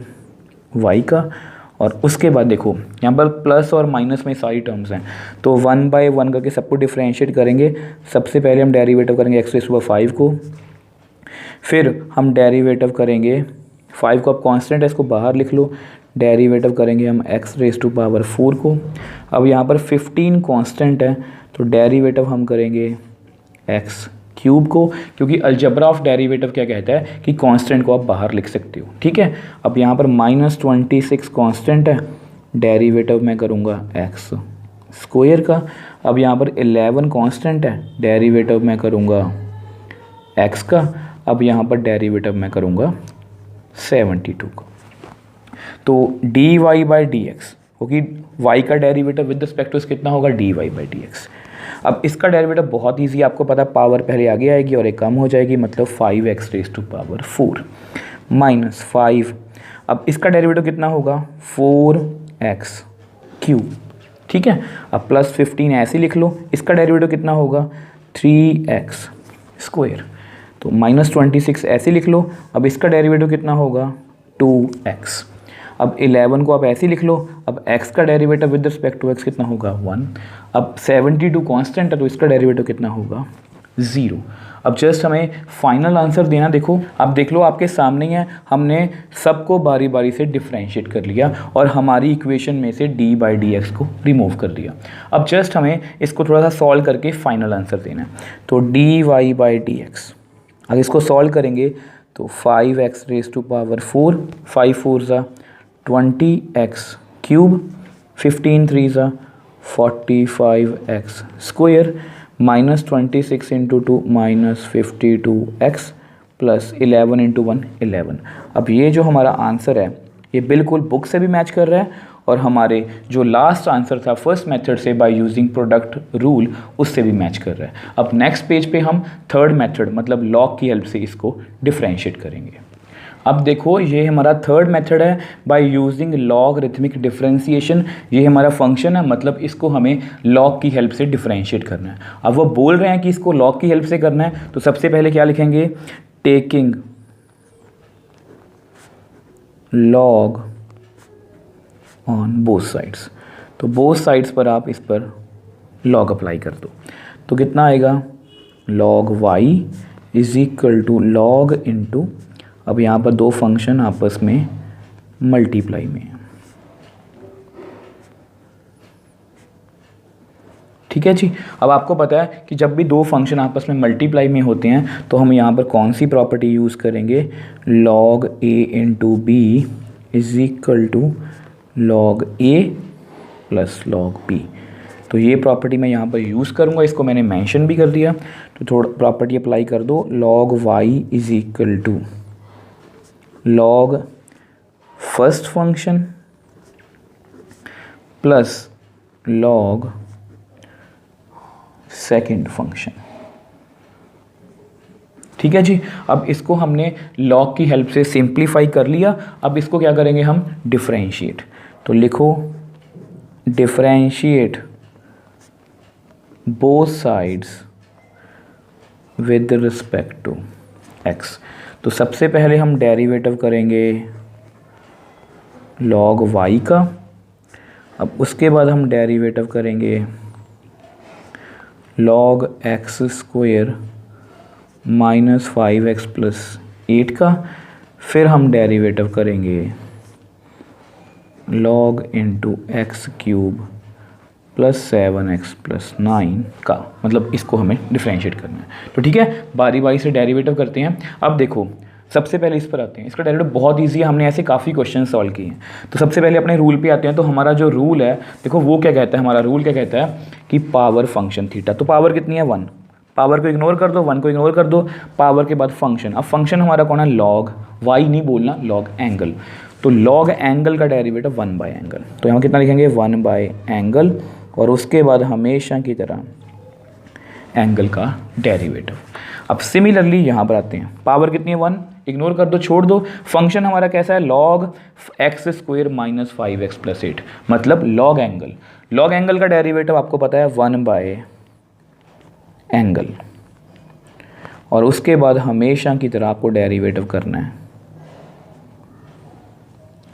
y का, और उसके बाद देखो यहाँ पर प्लस और माइनस में सारी टर्म्स हैं, तो 1/1 करके सबको डिफरेंशिएट करेंगे। सबसे पहले हम डेरिवेटिव करेंगे x⁻5 को, फिर हम डेरिवेटिव करेंगे 5 को, अब कांस्टेंट है इसको बाहर लिख लो, डेरिवेटिव करेंगे हम x⁻4 को। अब यहाँ पर 15 कांस्टेंट है, तो डेरिवेटिव हम करेंगे x³ को, क्योंकि अलजेब्रा ऑफ डेरिवेटिव क्या कहता है कि कांस्टेंट को आप बाहर लिख सकते हो, ठीक है। अब यहाँ पर -26 कांस्टेंट है, डेरिवेटिव मैं करूँगा x² का। अब यहाँ पर 11 कांस्टेंट है, डेरिवेटिव मैं करूँगा x का। अब यहाँ पर डेरिवेटिव मैं करूँगा 72 का, तो dy/dx, क्योंकि y का डेरिवेटिव विद रिस्पेक्ट टू कितना होगा dy/dx। अब इसका डेरिवेटिव बहुत इजी, आपको पता पावर पहले आगे आएगी और एक कम हो जाएगी, मतलब 5x⁻4 -5। अब इसका डेरिवेटिव कितना होगा 4x³, ठीक है। अब प्लस 15 ऐसे लिख लो, इसका डेरिवेटिव कितना होगा 3x², तो -26 ऐसे लिख लो। अब इसका डेरिवेटिव कितना होगा 2x। अब 11 को आप ऐसे लिख लो, अब x का derivative with respect to x कितना होगा 1। अब 72 कांस्टेंट है, तो इसका डेरिवेटिव कितना होगा 0। अब जस्ट हमें फाइनल आंसर देना, देखो आप देख लो आपके सामने ही है, हमने सबको बारी बारी से डिफरेंशिएट कर लिया और हमारी इक्वेशन में से dy/dx को रिमूव कर दिया। अब जस्ट हमें इसको थोड़ा सा सॉल्व करके फाइनल आंसर देना है, तो dy/dx अगर इसको सॉल्व करेंगे तो 5x⁻4, 5 4 20x³ 15 3 45x² -26 × 2 -52x + 11 × 1 11। अब ये जो हमारा आंसर है ये बिल्कुल बुक से भी मैच कर रहा है और हमारे जो लास्ट आंसर था फर्स्ट मेथड से बाय यूजिंग प्रोडक्ट रूल उससे भी मैच कर रहा है। अब नेक्स्ट पेज पे हम थर्ड मेथड मतलब लॉग की हेल्प से इसको डिफरेंशिएट करेंगे। अब देखो ये हमारा थर्ड मेथड है बाय यूजिंग लॉगरिथमिक डिफरेंशिएशन। ये हमारा फंक्शन है, मतलब इसको हमें लॉग की हेल्प से डिफरेंशिएट करना है। अब वो बोल रहे हैं कि इसको लॉग की हेल्प से करना है, तो सबसे पहले क्या लिखेंगे, taking log on both sides. तो बोथ साइड्स पर आप इस पर log अप्लाई कर दो, तो कितना आएगा log y is equal to log into, अब यहाँ पर दो फंक्शन आपस में मल्टीप्लाई में है, ठीक है जी। अब आपको पता है कि जब भी दो फंक्शन आपस में मल्टीप्लाई में होते हैं तो हम यहाँ पर कौन सी प्रॉपर्टी यूज़ करेंगे, log a into b is equal to log a plus log b। तो ये प्रॉपर्टी मैं यहाँ पर यूज़ करूँगा, इसको मैंने मेंशन भी कर दिया। तो थोड़ा प्रॉपर्टी अप्लाई कर दो, log y is equal to log first function plus log second function, ठीक है जी। अब इसको हमने log की हेल्प से सिंप्लीफाई कर लिया। अब इसको क्या करेंगे हम, डिफरेंशिएट। तो लिखो differentiate both sides with respect to x। तो सबसे पहले हम डेरिवेटिव करेंगे log y का, अब उसके बाद हम डेरिवेटिव करेंगे log x square minus 5x plus 8 का, फिर हम डेरिवेटिव करेंगे log into x cube plus 7x plus 9 का, मतलब इसको हमें डिफरेंशिएट करना है। तो ठीक है, बारी बारी से डेरिवेटिव करते हैं। अब देखो सबसे पहले इस पर आते हैं, इसका डेरिवेटिव बहुत ईजी है, हमने ऐसे काफ़ी क्वेश्चन सॉल्व किए हैं। तो सबसे पहले अपने रूल पे आते हैं। तो हमारा जो रूल है देखो वो क्या कहता है, हमारा रूल क्या कहता है कि पावर फंक्शन थीटा, तो पावर कितनी है 1, पावर को इग्नोर कर दो, 1 को इग्नोर कर दो, पावर के बाद फंक्शन। अब फंक्शन हमारा कौन है, लॉग, वाई नहीं बोलना, लॉग एंगल। तो लॉग एंगल का डेरिवेटिव 1 बाय एंगल, तो यहाँ कितना लिखेंगे 1 बाय एंगल, और उसके बाद हमेशा की तरह एंगल का डेरिवेटिव। अब सिमिलरली यहाँ पर आते हैं, पावर कितनी है 1, इग्नोर कर दो, छोड़ दो। फंक्शन हमारा कैसा है, log x square minus 5x plus 8, मतलब लॉग एंगल। लॉग एंगल का डेरिवेटिव आपको पता है 1 बाय एंगल, और उसके बाद हमेशा की तरह आपको डेरिवेटिव करना है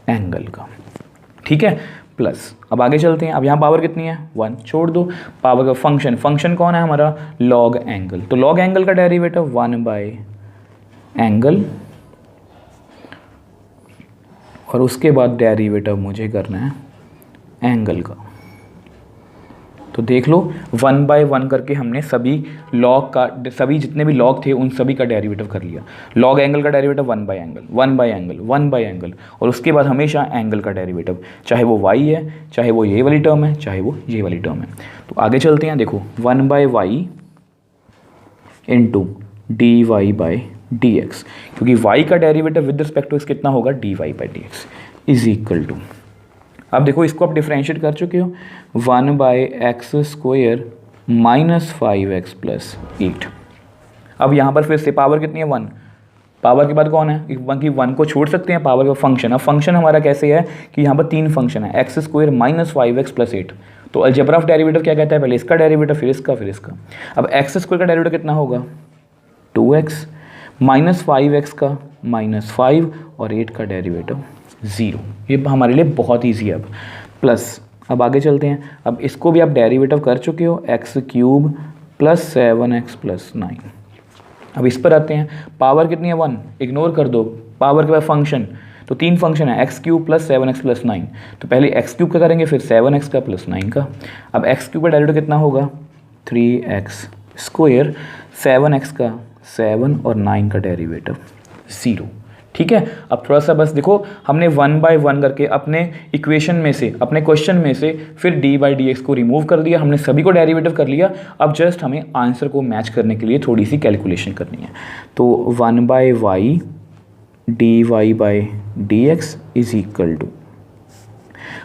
एंगल का, ठीक है, प्लस। अब आगे चलते हैं। अब यहाँ पावर कितनी है 1, छोड़ दो, पावर का फंक्शन, फंक्शन कौन है हमारा, लॉग एंगल। तो लॉग एंगल का डेरिवेटिव 1 बाय एंगल, और उसके बाद डेरिवेटिव मुझे करना है एंगल का। तो देख लो 1 बाय 1 करके हमने सभी लॉग का, सभी जितने भी लॉग थे उन सभी का डेरिवेटिव कर लिया। लॉग एंगल का derivative 1 by angle, 1 by angle, 1 by angle, और उसके बाद हमेशा एंगल का डेरिवेटिव, चाहे वो y है, चाहे वो ये वाली टर्म है, चाहे वो ये वाली टर्म है। तो आगे चलते हैं, देखो 1 by y into d y by d x, क्योंकि y का derivative with respect to x कितना होगा, d y by d x is equal to, अब देखो इसको आप डिफरेंशिएट कर चुके हो, 1 by x square minus 5x plus 8। अब यहाँ पर फिर से पावर कितनी है 1, पावर के बाद कौन है, 1 को छोड़ सकते हैं, पावर का फंक्शन। अब फंक्शन हमारा कैसे है कि यहाँ पर 3 फंक्शन है, x square minus 5x plus 8। तो अलजेब्रा ऑफ डेरिवेटिव क्या कहता है, पहले इसका डेरिवेटिव फिर इसका फिर इसका। अब एक्स स्क्वायर का डेरिवेटिव कितना होगा 2x, माइनस 5x का माइनस 5, और 8 का डेरिवेटिव 0। ये हमारे लिए बहुत ईजी है। अब प्लस, अब आगे चलते हैं। अब इसको भी आप डेरिवेटिव कर चुके हो, x cube plus 7x plus 9। अब इस पर आते हैं, पावर कितनी है 1, इग्नोर कर दो, पावर के बाद फंक्शन, तो 3 फंक्शन है, x cube plus 7x plus 9। तो पहले एक्स क्यूब का करेंगे, फिर 7x का प्लस 9 का। अब एक्स क्यूब का डेरिवेटिव कितना होगा 3x स्क्वायर, 7x का 7 और 9 का डेरिवेटिव 0, ठीक है। अब थोड़ा सा बस देखो, हमने 1 बाय 1 करके अपने इक्वेशन में से, अपने क्वेश्चन में से फिर डी बाई डी एक्स को रिमूव कर दिया, हमने सभी को डेरिवेटिव कर लिया। अब जस्ट हमें आंसर को मैच करने के लिए थोड़ी सी कैलकुलेशन करनी है। तो 1 by y d y by d x is equal to,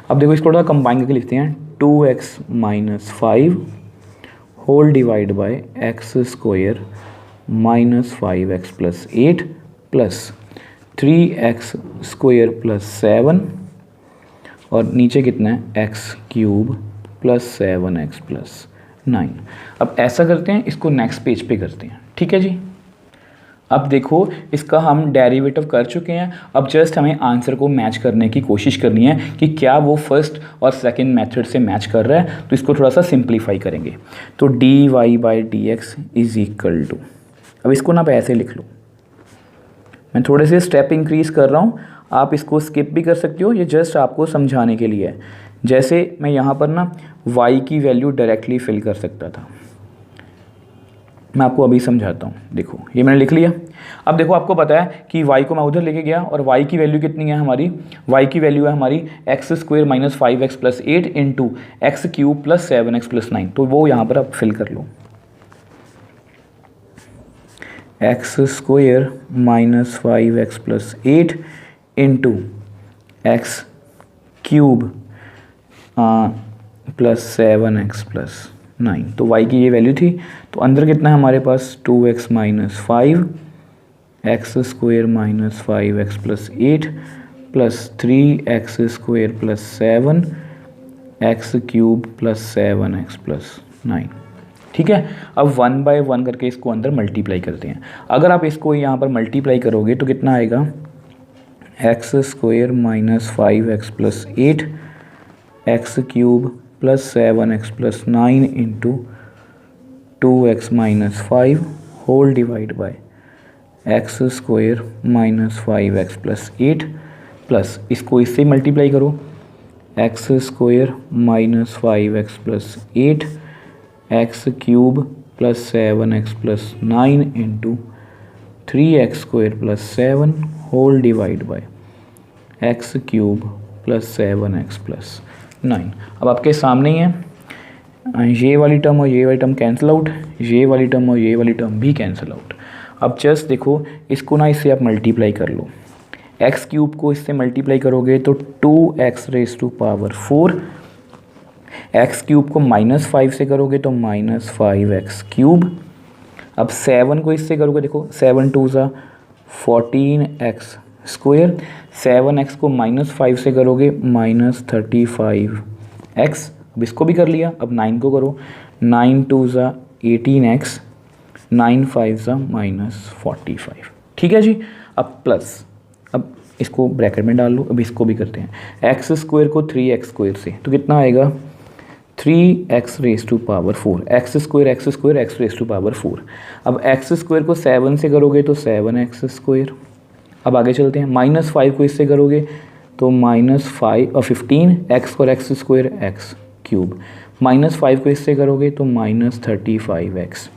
अब देखो इसको थोड़ा कंबाइन करके लिखते हैं, 2x minus 5 whole divide by x square minus 5x plus 8 plus 3x square plus 7, और नीचे कितना है x cube plus 7x plus 9। अब ऐसा करते हैं, इसको नेक्स्ट पेज पे करते हैं, ठीक है जी। अब देखो इसका हम डेरिवेटिव कर चुके हैं, अब जस्ट हमें आंसर को मैच करने की कोशिश करनी है कि क्या वो फर्स्ट और सेकंड मेथड से मैच कर रहा है। तो इसको थोड़ा सा सिंप्लीफाई करेंगे। तो d y by d x is equal to, अब इसको ना आप ऐसे लिख लो, मैं थोड़े से स्टेप इंक्रीज कर रहा हूँ, आप इसको स्किप भी कर सकते हो, ये जस्ट आपको समझाने के लिए है। जैसे मैं यहाँ पर ना y की वैल्यू डायरेक्टली फिल कर सकता था, मैं आपको अभी समझाता हूँ। देखो ये मैंने लिख लिया। अब देखो आपको पता है कि y को मैं उधर लेके गया और y की वैल्यू कितनी है हमारी, y की वैल्यू है हमारी x square minus 5x plus 8 into x cube plus 7x plus 9। तो वो यहाँ पर आप फिल कर लो, x square minus 5x plus 8 into x cube plus 7x plus 9। तो y की ये वैल्यू थी, तो अंदर कितना है हमारे पास 2x minus 5 x square minus 5x plus 8 plus 3x square plus 7 x cube plus 7x plus 9। ठीक है, अब 1 बाय 1 करके इसको अंदर मल्टीप्लाई करते हैं। अगर आप इसको यहाँ पर मल्टीप्लाई करोगे तो कितना आएगा, x square minus 5x plus 8 x cube plus 7x plus 9 into 2x minus 5 whole divide by x square minus 5x plus 8 plus इसको इससे मल्टीप्लाई करो, x square minus 5x plus 8 x cube plus 7x plus 9 into 3x square plus 7 whole divide by x cube plus 7x plus 9। अब आपके सामने ही है, ये वाली term और ये वाली टर्म कैंसिल आउट, ये वाली टर्म और ये वाली टर्म भी कैंसिल आउट। अब जस्ट देखो इसको ना इससे आप मल्टीप्लाई कर लो, एक्स क्यूब को इससे मल्टीप्लाई करोगे तो 2x raise to power 4, x cube को माइनस 5 से करोगे तो माइनस 5x क्यूब। अब 7 को इससे करोगे, देखो 7 2 सा 14x स्क्वायर, 7x को माइनस 5 से करोगे माइनस 35x। अब इसको भी कर लिया, अब 9 को करो, 9 2 सा 18x, 9 5 सा माइनस 45। ठीक है जी, अब प्लस, अब इसको ब्रैकेट में डाल लो। अब इसको भी करते हैं, एक्स स्क्वायर को 3x स्क्वायर से, तो कितना आएगा 3x raise to power 4, x square x raise to power 4। अब एक्स स्क्वायर को 7 से करोगे तो 7x स्क्वायर। अब आगे चलते हैं, माइनस 5 को इससे करोगे तो माइनस 5 और 15 एक्स और x square x cube, minus 5 को इससे करोगे तो माइनस 35x,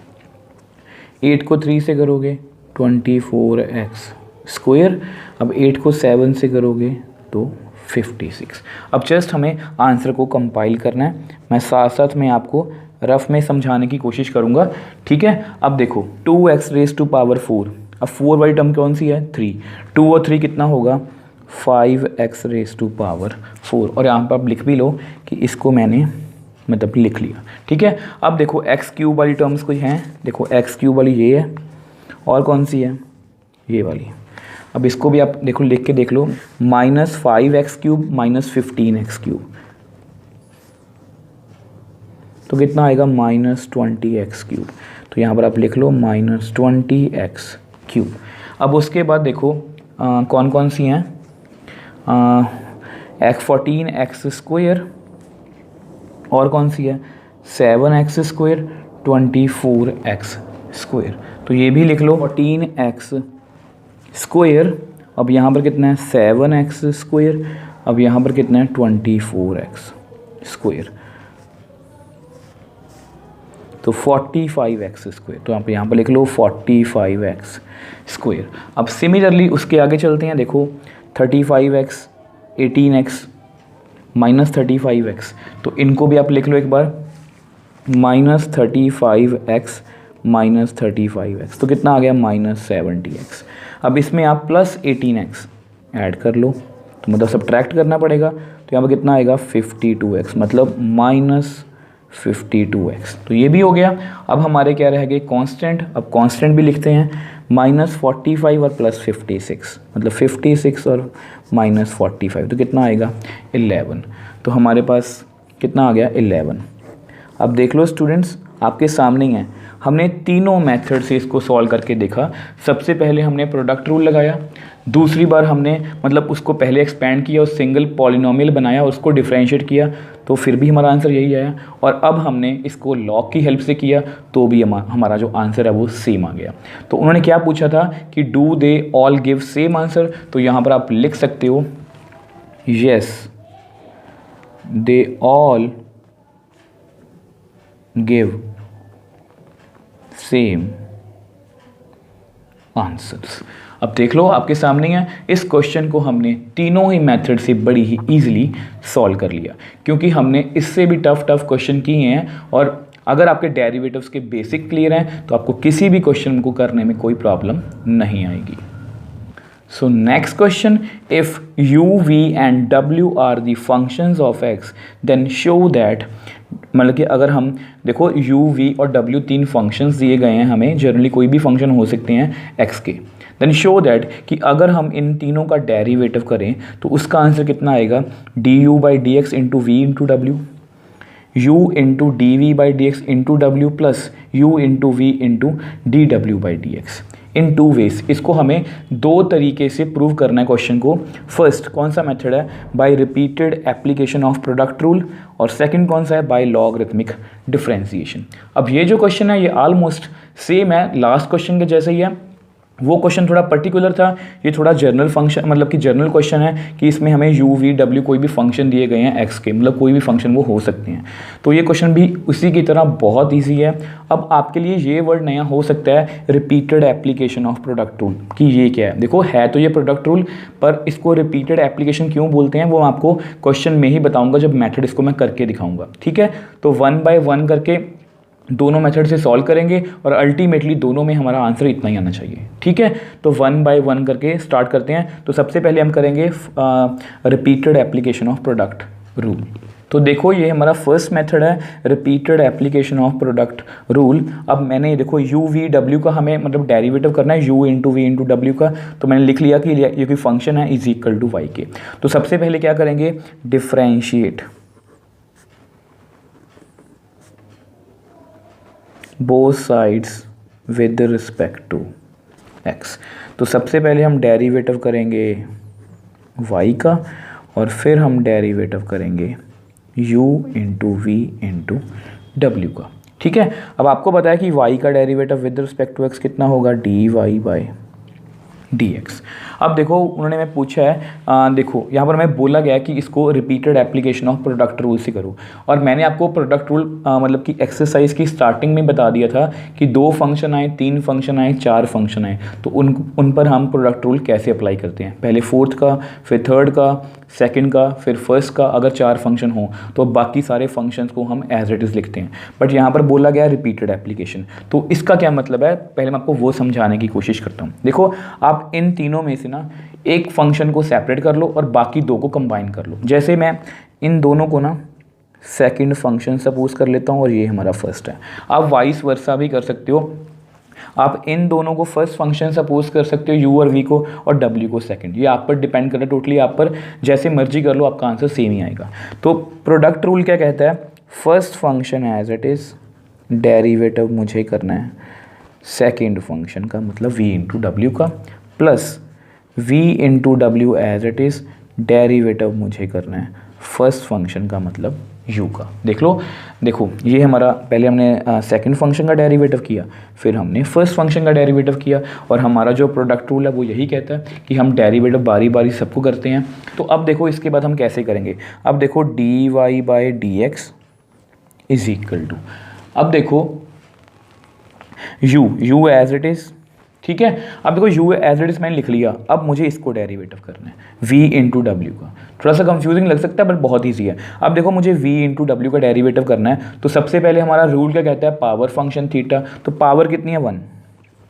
8 को 3 से करोगे 24x स्क्वायर। अब 8 को 7 से करोगे तो 56। अब जस्ट हमें आंसर को कंपाइल करना है, मैं साथ साथ में आपको रफ में समझाने की कोशिश करूँगा। ठीक है, अब देखो 2x रेज टू पावर 4, अब 4 वाली टर्म कौन सी है 3, 2 और 3 कितना होगा 5x रेज टू पावर 4। और यहाँ पर आप लिख भी लो कि इसको मैंने मतलब लिख लिया। ठीक है, अब देखो एक्स क्यूब वाली टर्म्स कोई हैं, देखो एक्स क्यूब वाली ये है और कौन सी है ये वाली। अब इसको भी आप देखो लिख के देख लो, minus 5x cube minus 15x cube, तो कितना आएगा माइनस 20x क्यूब। तो यहाँ पर आप लिख लो माइनस 20x क्यूब। अब उसके बाद देखो कौन कौन सी हैं, 14x स्क्वायर और कौन सी है 7x स्क्वायर 24x स्क्वायर, तो ये भी लिख लो 14x स्क्वायर। अब यहाँ पर कितना है 7x स्क्वायर, अब यहाँ पर कितना है 24x स्क्वायर, तो 45x स्क्वायर। तो आप यहाँ पर लिख लो 45x स्क्वायर। अब सिमिलरली उसके आगे चलते हैं, देखो 35x 18x माइनस 35x, तो इनको भी आप लिख लो एक बार, माइनस 35x माइनस 35x, तो कितना आ गया माइनस 70x। अब इसमें आप प्लस 18x ऐड कर लो, तो मतलब सब्ट्रैक्ट करना पड़ेगा, तो यहाँ पर कितना आएगा 52x, मतलब माइनस 52x। तो ये भी हो गया। अब हमारे क्या रह गए कांस्टेंट, अब कांस्टेंट भी लिखते हैं, माइनस 45 और प्लस 56, मतलब 56 और माइनस 45, तो कितना आएगा 11। तो हमारे पास कितना आ गया 11। अब देख लो स्टूडेंट्स आपके सामने ही है, हमने तीनों मेथड से इसको सॉल्व करके देखा। सबसे पहले हमने प्रोडक्ट रूल लगाया, दूसरी बार हमने मतलब उसको पहले एक्सपेंड किया और सिंगल पॉलिनोमियल बनाया, उसको डिफरेंशिएट किया, तो फिर भी हमारा आंसर यही आया। और अब हमने इसको लॉग की हेल्प से किया तो भी हमारा जो आंसर है वो सेम आ गया। तो उन्होंने क्या पूछा था कि do they all give same answer, तो यहाँ पर आप लिख सकते हो yes they all give same answers. अब देख लो आपके सामने है, इस क्वेश्चन को हमने तीनों ही मेथड से बड़ी ही इजीली सॉल्व कर लिया, क्योंकि हमने इससे भी टफ क्वेश्चन किए हैं। और अगर आपके डेरिवेटिव्स के बेसिक क्लियर हैं तो आपको किसी भी क्वेश्चन को करने में कोई प्रॉब्लम नहीं आएगी। So next question, if u, v and w are the functions of x then show that, मतलब कि अगर हम देखो u, v और w तीन फंक्शंस दिए गए हैं हमें, जनरली कोई भी फंक्शन हो सकते हैं x के, देन शो दैट कि अगर हम इन तीनों का डेरिवेटिव करें तो उसका आंसर कितना आएगा, du by d x into v into डब्ल्यू, u into d v by d x into डब्ल्यू plus u into v into d डब्ल्यू by d x in two ways. इसको हमें दो तरीके से प्रूव करना है क्वेश्चन को। फर्स्ट कौन सा मेथड है, by repeated application of product rule, और सेकंड कौन सा है, बाय लॉगरिथमिक डिफरेंशिएशन। अब ये जो क्वेश्चन है ये ऑलमोस्ट सेम है, लास्ट क्वेश्चन के जैसे ही है। वो क्वेश्चन थोड़ा पर्टिकुलर था, ये थोड़ा जर्नल फंक्शन मतलब कि जर्नल क्वेश्चन है कि इसमें हमें u, v, w कोई भी फंक्शन दिए गए हैं x के, मतलब कोई भी फंक्शन वो हो सकते हैं। तो ये क्वेश्चन भी उसी की तरह बहुत इजी है। अब आपके लिए ये वर्ड नया हो सकता है repeated application of product rule, कि ये क्या है। देखो है तो ये प्रोडक्ट रूल, पर इसको रिपीटेड एप्लीकेशन क्यों बोलते हैं वो आपको क्वेश्चन में ही बताऊँगा जब मैथड इसको मैं करके दिखाऊँगा, ठीक है। तो 1 बाय 1 करके दोनों मेथड से सॉल्व करेंगे और अल्टीमेटली दोनों में हमारा आंसर इतना ही आना चाहिए, ठीक है। तो 1 बाय 1 करके स्टार्ट करते हैं। तो सबसे पहले हम करेंगे repeated application of product rule. तो देखो ये हमारा फर्स्ट मेथड है repeated application of product rule. अब मैंने देखो u, v, w का हमें मतलब डेरिवेटिव करना है u इंटू वी इंटू डब्ल्यू का, तो मैंने लिख लिया कि ये कोई फंक्शन है इज इक्वल टू वाई के। तो सबसे पहले क्या करेंगे, differentiate both sides with respect to x। तो सबसे पहले हम डेरिवेटिव करेंगे y का और फिर हम डेरिवेटिव करेंगे u इंटू वी इंटू डब्ल्यू का, ठीक है। अब आपको पता है कि y का derivative with respect to x कितना होगा, dy बाई dx। अब देखो उन्होंने मैं पूछा है देखो यहाँ पर मैं बोला गया कि इसको repeated application of product rule से करो, और मैंने आपको प्रोडक्ट रूल मतलब कि एक्सरसाइज की स्टार्टिंग में बता दिया था कि 2 फंक्शन आए, 3 फंक्शन आए, 4 फंक्शन आए, तो उन पर हम प्रोडक्ट रूल कैसे अप्लाई करते हैं। पहले 4th का, फिर 3rd का, 2nd का, फिर 1st का। अगर 4 फंक्शन हो तो बाकी सारे फंक्शंस को हम एज इट इज़ लिखते हैं, बट यहाँ पर बोला गया रिपीटेड एप्लीकेशन। तो इसका क्या मतलब है, पहले मैं आपको वो समझाने की कोशिश करता हूँ। देखो आप इन तीनों में से ना एक फंक्शन को सेपरेट कर लो और बाकी 2 को कंबाइन कर लो। जैसे मैं इन दोनों को ना सेकंड फंक्शन सपोज कर लेता हूँ और ये हमारा फर्स्ट है। आप वाइस वर्सा भी कर सकते हो, आप इन दोनों को फर्स्ट फंक्शन सपोज कर सकते हो u और v को, और w को सेकंड। ये आप पर डिपेंड कर रहा है, टोटली आप पर, जैसे मर्जी कर लो आपका आंसर सेम ही आएगा। तो प्रोडक्ट रूल क्या कहता है, first function as it is, derivative मुझे करना है सेकेंड फंक्शन का मतलब v इंटू डब्ल्यू का, प्लस v इंटू डब्ल्यू एज इट इज़, डेरिवेटिव मुझे करना है फर्स्ट फंक्शन का मतलब u का। देख लो, देखो ये हमारा पहले हमने सेकंड फंक्शन का डेरिवेटिव किया, फिर हमने फर्स्ट फंक्शन का डेरिवेटिव किया, और हमारा जो प्रोडक्ट रूल है वो यही कहता है कि हम डेरिवेटिव बारी बारी सबको करते हैं। तो अब देखो इसके बाद हम कैसे करेंगे। अब देखो dy by d x is equal to, अब देखो u एज इट इज़, ठीक है। अब देखो u एज इट इज़ मैंने लिख लिया, अब मुझे इसको डेरिवेटिव करना है v इंटू डब्ल्यू का। थोड़ा सा कंफ्यूजिंग लग सकता है बट बहुत ईजी है। अब देखो मुझे v इंटू डब्ल्यू का डेरिवेटिव करना है, तो सबसे पहले हमारा रूल क्या कहता है, पावर फंक्शन थीटा, तो पावर कितनी है 1,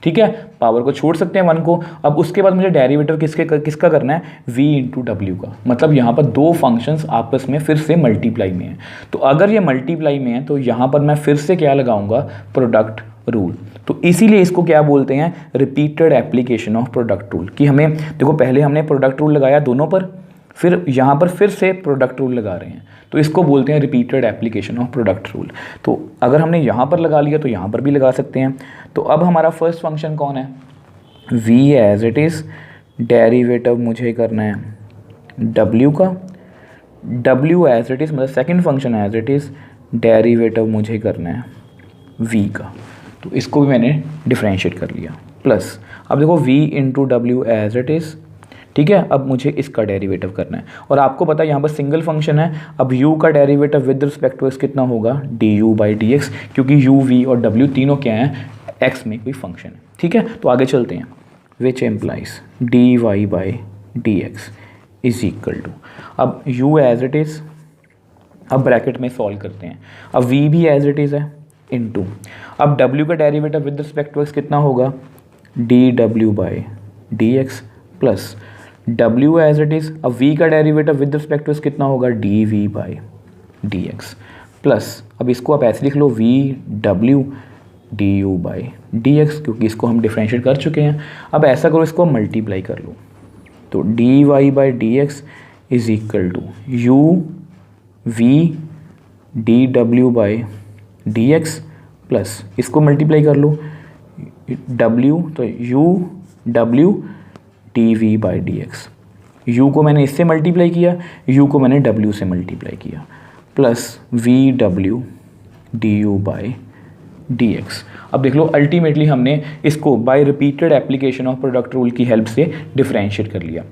ठीक है। पावर को छोड़ सकते हैं 1 को। अब उसके बाद मुझे डेरिवेटिव किसका करना है, v इंटू डब्ल्यू का, मतलब यहाँ पर 2 फंक्शंस आपस में फिर से मल्टीप्लाई में है। तो अगर ये मल्टीप्लाई में है तो यहाँ पर मैं फिर से क्या लगाऊंगा, प्रोडक्ट रूल। तो इसीलिए इसको क्या बोलते हैं, repeated application of product rule. कि हमें देखो पहले हमने प्रोडक्ट रूल लगाया दोनों पर, फिर यहाँ पर फिर से प्रोडक्ट रूल लगा रहे हैं, तो इसको बोलते हैं repeated application of product rule. तो अगर हमने यहाँ पर लगा लिया तो यहाँ पर भी लगा सकते हैं। तो अब हमारा फर्स्ट फंक्शन कौन है, v as it is, derivative मुझे करना है w का, w एज इट इज़ मतलब second function as it is, derivative मुझे करना है v का। तो इसको भी मैंने डिफरेंशिएट कर लिया, प्लस अब देखो v इंटू डब्ल्यू एज इट इज़, ठीक है। अब मुझे इसका डेरिवेटिव करना है, और आपको पता है यहाँ पर सिंगल फंक्शन है। अब u का derivative with respect to x कितना होगा, du बाई डी एक्स, क्योंकि u, v और w तीनों क्या हैं, x में कोई फंक्शन है, ठीक है। तो आगे चलते हैं, which implies dy by d x is equal to, अब u एज इट इज़, अब ब्रैकेट में सॉल्व करते हैं, अब v भी एज इट इज़ है इनटू, अब w का derivative with respect to x कितना होगा, dw by d x plus w as it is, अब v का derivative with respect to x कितना होगा, dv by d x plus, अब इसको आप ऐसे लिख लो v w du by d x, क्योंकि इसको हम डिफरेंशिएट कर चुके हैं। अब ऐसा करो, इसको मल्टीप्लाई कर लो, तो dy by d x is equal to u v dw by d x plus, इसको मल्टीप्लाई कर लो w, तो u w dv by d x, u को मैंने इससे मल्टीप्लाई किया, u को मैंने w से मल्टीप्लाई किया, plus v w du by d x. अब देख लो, अल्टीमेटली हमने इसको by repeated application of product rule की हेल्प से डिफरेंशिएट कर लिया,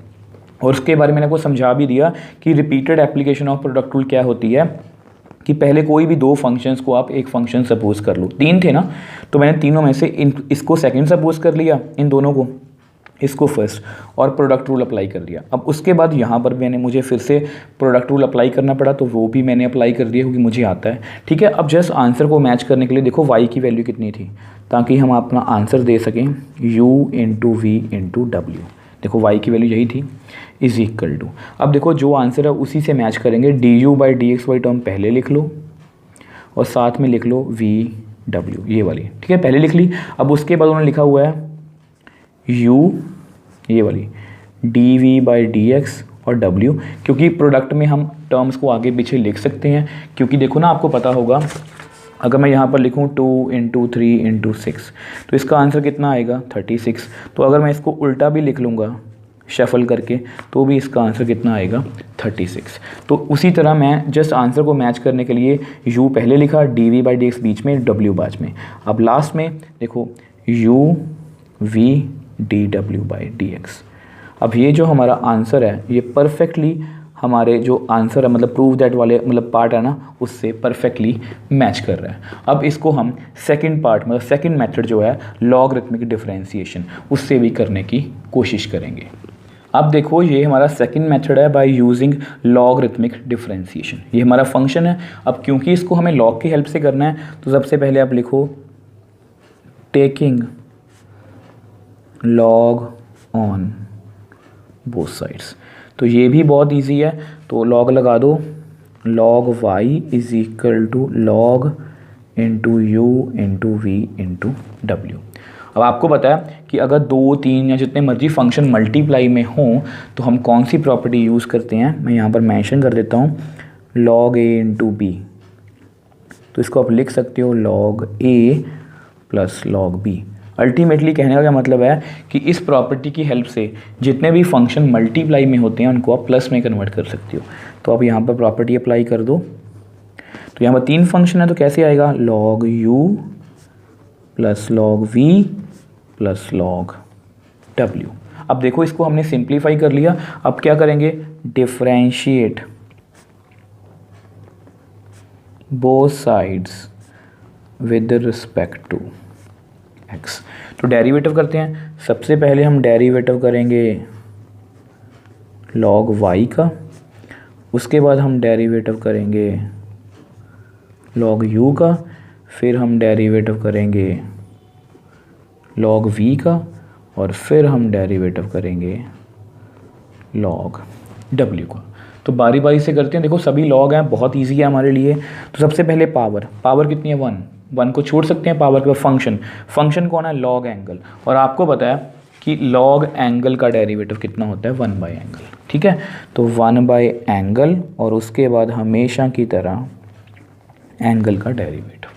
और उसके बारे में मैंने आपको समझा भी दिया कि repeated application of product rule क्या होती है, कि पहले कोई भी दो फंक्शंस को आप एक फंक्शन सपोज कर लो, तीन थे ना, तो मैंने तीनों में से इसको सेकंड सपोज कर लिया, इन दोनों को, इसको फर्स्ट, और प्रोडक्ट रूल अप्लाई कर दिया। अब उसके बाद यहाँ पर मैंने मुझे फिर से प्रोडक्ट रूल अप्लाई करना पड़ा, तो वो भी मैंने अप्लाई कर दिया क्योंकि मुझे आता है, ठीक है। अब जस्ट आंसर को मैच करने के लिए देखो y की वैल्यू कितनी थी, ताकि हम अपना आंसर दे सकें u इंटू वी इंटू डब्ल्यू, देखो y की वैल्यू यही थी, इज इक्वल टू, अब देखो जो आंसर है उसी से मैच करेंगे, du by d x y term पहले लिख लो और साथ में लिख लो v w, ये वाली, ठीक है, पहले लिख ली। अब उसके बाद उन्होंने लिखा हुआ है u, ये वाली dv बाई डी एक्स और w, क्योंकि प्रोडक्ट में हम टर्म्स को आगे पीछे लिख सकते हैं, क्योंकि देखो ना, आपको पता होगा अगर मैं यहाँ पर लिखूँ 2 इंटू 3 इंटू 6, तो इसका आंसर कितना आएगा 36। तो अगर मैं इसको उल्टा भी लिख लूँगा शफल करके, तो भी इसका आंसर कितना आएगा 36। तो उसी तरह मैं जस्ट आंसर को मैच करने के लिए u पहले लिखा, dv बाई डी एक्स बीच में, w बाद में, अब लास्ट में देखो u v dw by d x. अब ये जो हमारा आंसर है ये परफेक्टली हमारे जो आंसर है, मतलब प्रूव दैट वाले मतलब पार्ट है ना, उससे परफेक्टली मैच कर रहा है। अब इसको हम सेकंड पार्ट मतलब सेकंड मेथड जो है लॉगरिथमिक डिफरेंशिएशन, उससे भी करने की कोशिश करेंगे। अब देखो, ये हमारा सेकंड मेथड है बाय यूजिंग लॉगरिथमिक डिफरेंशिएशन। ये हमारा फंक्शन है। अब क्योंकि इसको हमें लॉग की हेल्प से करना है, तो सबसे पहले आप लिखो taking log on both sides. तो ये भी बहुत इजी है, तो लॉग लगा दो, log y is equal to log into u into v into डब्ल्यू। अब आपको पता है कि अगर 2, 3 या जितने मर्जी फंक्शन मल्टीप्लाई में हों तो हम कौन सी प्रॉपर्टी यूज़ करते हैं, मैं यहाँ पर मेंशन कर देता हूँ, लॉग ए इंटू बी। तो इसको आप लिख सकते हो लॉग ए प्लस लॉग बी। अल्टीमेटली कहने का क्या मतलब है कि इस प्रॉपर्टी की हेल्प से जितने भी फंक्शन मल्टीप्लाई में होते हैं उनको आप प्लस में कन्वर्ट कर सकते हो। तो आप यहाँ पर प्रॉपर्टी अप्लाई कर दो। तो यहाँ पर 3 फंक्शन है, तो कैसे आएगा, log u plus log v plus log डब्ल्यू। अब देखो, इसको हमने सिंप्लीफाई कर लिया। अब क्या करेंगे, differentiate both sides with respect to x। तो डेरिवेटिव करते हैं। सबसे पहले हम डेरिवेटिव करेंगे log y का, उसके बाद हम डेरिवेटिव करेंगे log u का, फिर हम डेरिवेटिव करेंगे log v का, और फिर हम डेरिवेटिव करेंगे log w का। तो बारी बारी से करते हैं। देखो सभी लॉग हैं, बहुत इजी है हमारे लिए। तो सबसे पहले पावर कितनी है 1 को छोड़ सकते हैं पावर के बाद फंक्शन कौन है, लॉग एंगल। और आपको पता है कि लॉग एंगल का डेरिवेटिव कितना होता है 1 बाय एंगल, ठीक है। तो 1 बाय एंगल और उसके बाद हमेशा की तरह एंगल का डेरिवेटिव।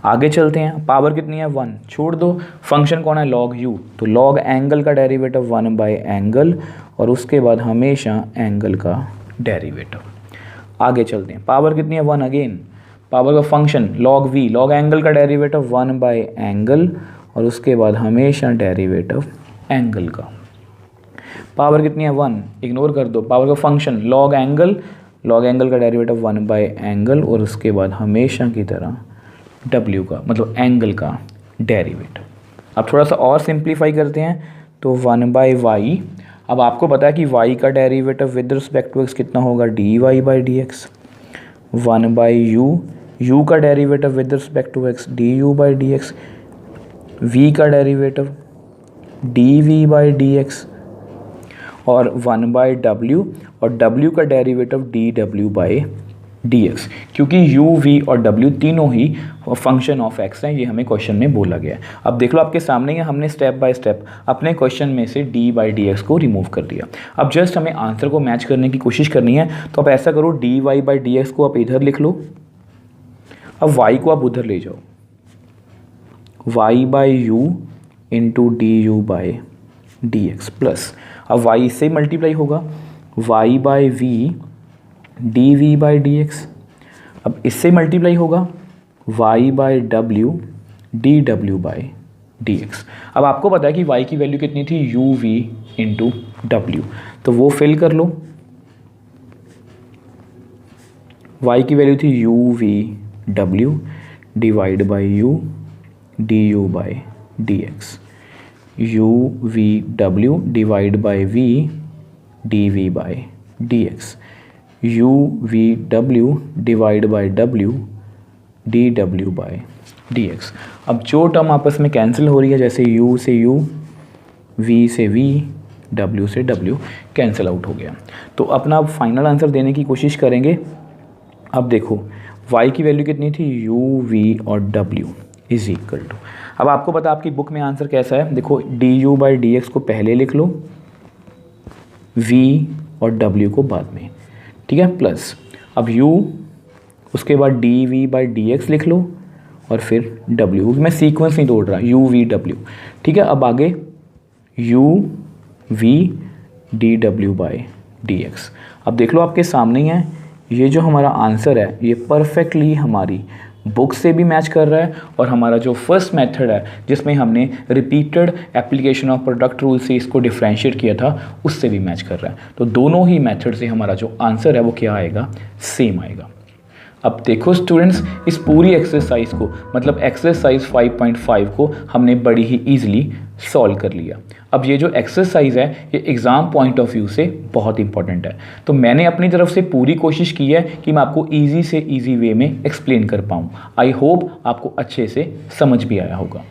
आगे चलते हैं, पावर कितनी है 1, छोड़ दो, फंक्शन कौन है लॉग यू, तो लॉग एंगल का डेरिवेटिव 1 बाय एंगल और उसके बाद हमेशा एंगल का डेरिवेटिव। आगे चलते हैं, पावर कितनी है 1, अगेन पावर का function log v, log angle का डेरिवेटिव 1 बाय एंगल और उसके बाद हमेशा डेरिवेटिव एंगल का। पावर कितनी है 1, इग्नोर कर दो, पावर का फंक्शन लॉग एंगल का डेरिवेटिव 1 बाय एंगल और उसके बाद हमेशा की तरह W का, मतलब एंगल का डेरिवेटिव। अब थोड़ा सा और सिंप्लीफाई करते हैं, तो 1 बाय वाई, अब आपको पता है कि y का derivative with respect to x कितना होगा dy by d x, 1 by u का derivative with respect to x du by d x, v का derivative dv by d x और 1 बाई w और w का derivative dw by d x, क्योंकि u, v और w तीनों ही function of x हैं, ये हमें क्वेश्चन में बोला गया है। अब देख लो आपके सामने ही हमने स्टेप बाय स्टेप अपने क्वेश्चन में से d बाई डी एक्स को रिमूव कर दिया। अब जस्ट हमें आंसर को मैच करने की कोशिश करनी है, तो आप ऐसा करो dy बाई डी एक्स को आप इधर लिख लो, अब y को आप उधर ले जाओ, y by you into D you by d x plus, अब y इससे मल्टीप्लाई होगा y by we D v by d x, अब इससे मल्टीप्लाई होगा y बाई डब्ल्यू डी डब्ल्यू बाई डी एक्स। अब आपको पता है कि y की वैल्यू कितनी थी यू वी इंटू डब्ल्यू, तो वो फिल कर लो, y की वैल्यू थी you V W divide by U D you by d x, you V W divide by we D v by d x, you V W divide by W D डब्ल्यू by d x. अब जो term आपस में cancel हो रही है, जैसे u से u, v से v, w से w कैंसिल आउट हो गया। तो अपना फाइनल आंसर देने की कोशिश करेंगे। अब देखो y की वैल्यू कितनी थी u, v और w इज इक्वल टू, अब आपको पता आपकी बुक में आंसर कैसा है, देखो D you by d x को पहले लिख लो, v और w को बाद में, ठीक है, प्लस अब u उसके बाद d v by d x लिख लो और फिर w, मैं सीक्वेंस नहीं तोड़ रहा, u v w, ठीक है। अब आगे u v डी डब्ल्यू बाई डी एक्स। अब देख लो आपके सामने ही है, ये जो हमारा आंसर है ये परफेक्टली हमारी बुक से भी मैच कर रहा है और हमारा जो फर्स्ट मेथड है जिसमें हमने repeated application of product rule से इसको डिफरेंशिएट किया था उससे भी मैच कर रहा है। तो दोनों ही मेथड से हमारा जो आंसर है वो क्या आएगा, सेम आएगा। अब देखो स्टूडेंट्स, इस पूरी एक्सरसाइज को, मतलब एक्सरसाइज 5.5 को हमने बड़ी ही ईजिली सॉल्व कर लिया। अब ये जो एक्सरसाइज है ये एग्ज़ाम पॉइंट ऑफ व्यू से बहुत इंपॉर्टेंट है, तो मैंने अपनी तरफ से पूरी कोशिश की है कि मैं आपको ईजी से ईजी वे में एक्सप्लेन कर पाऊँ। आई होप आपको अच्छे से समझ भी आया होगा।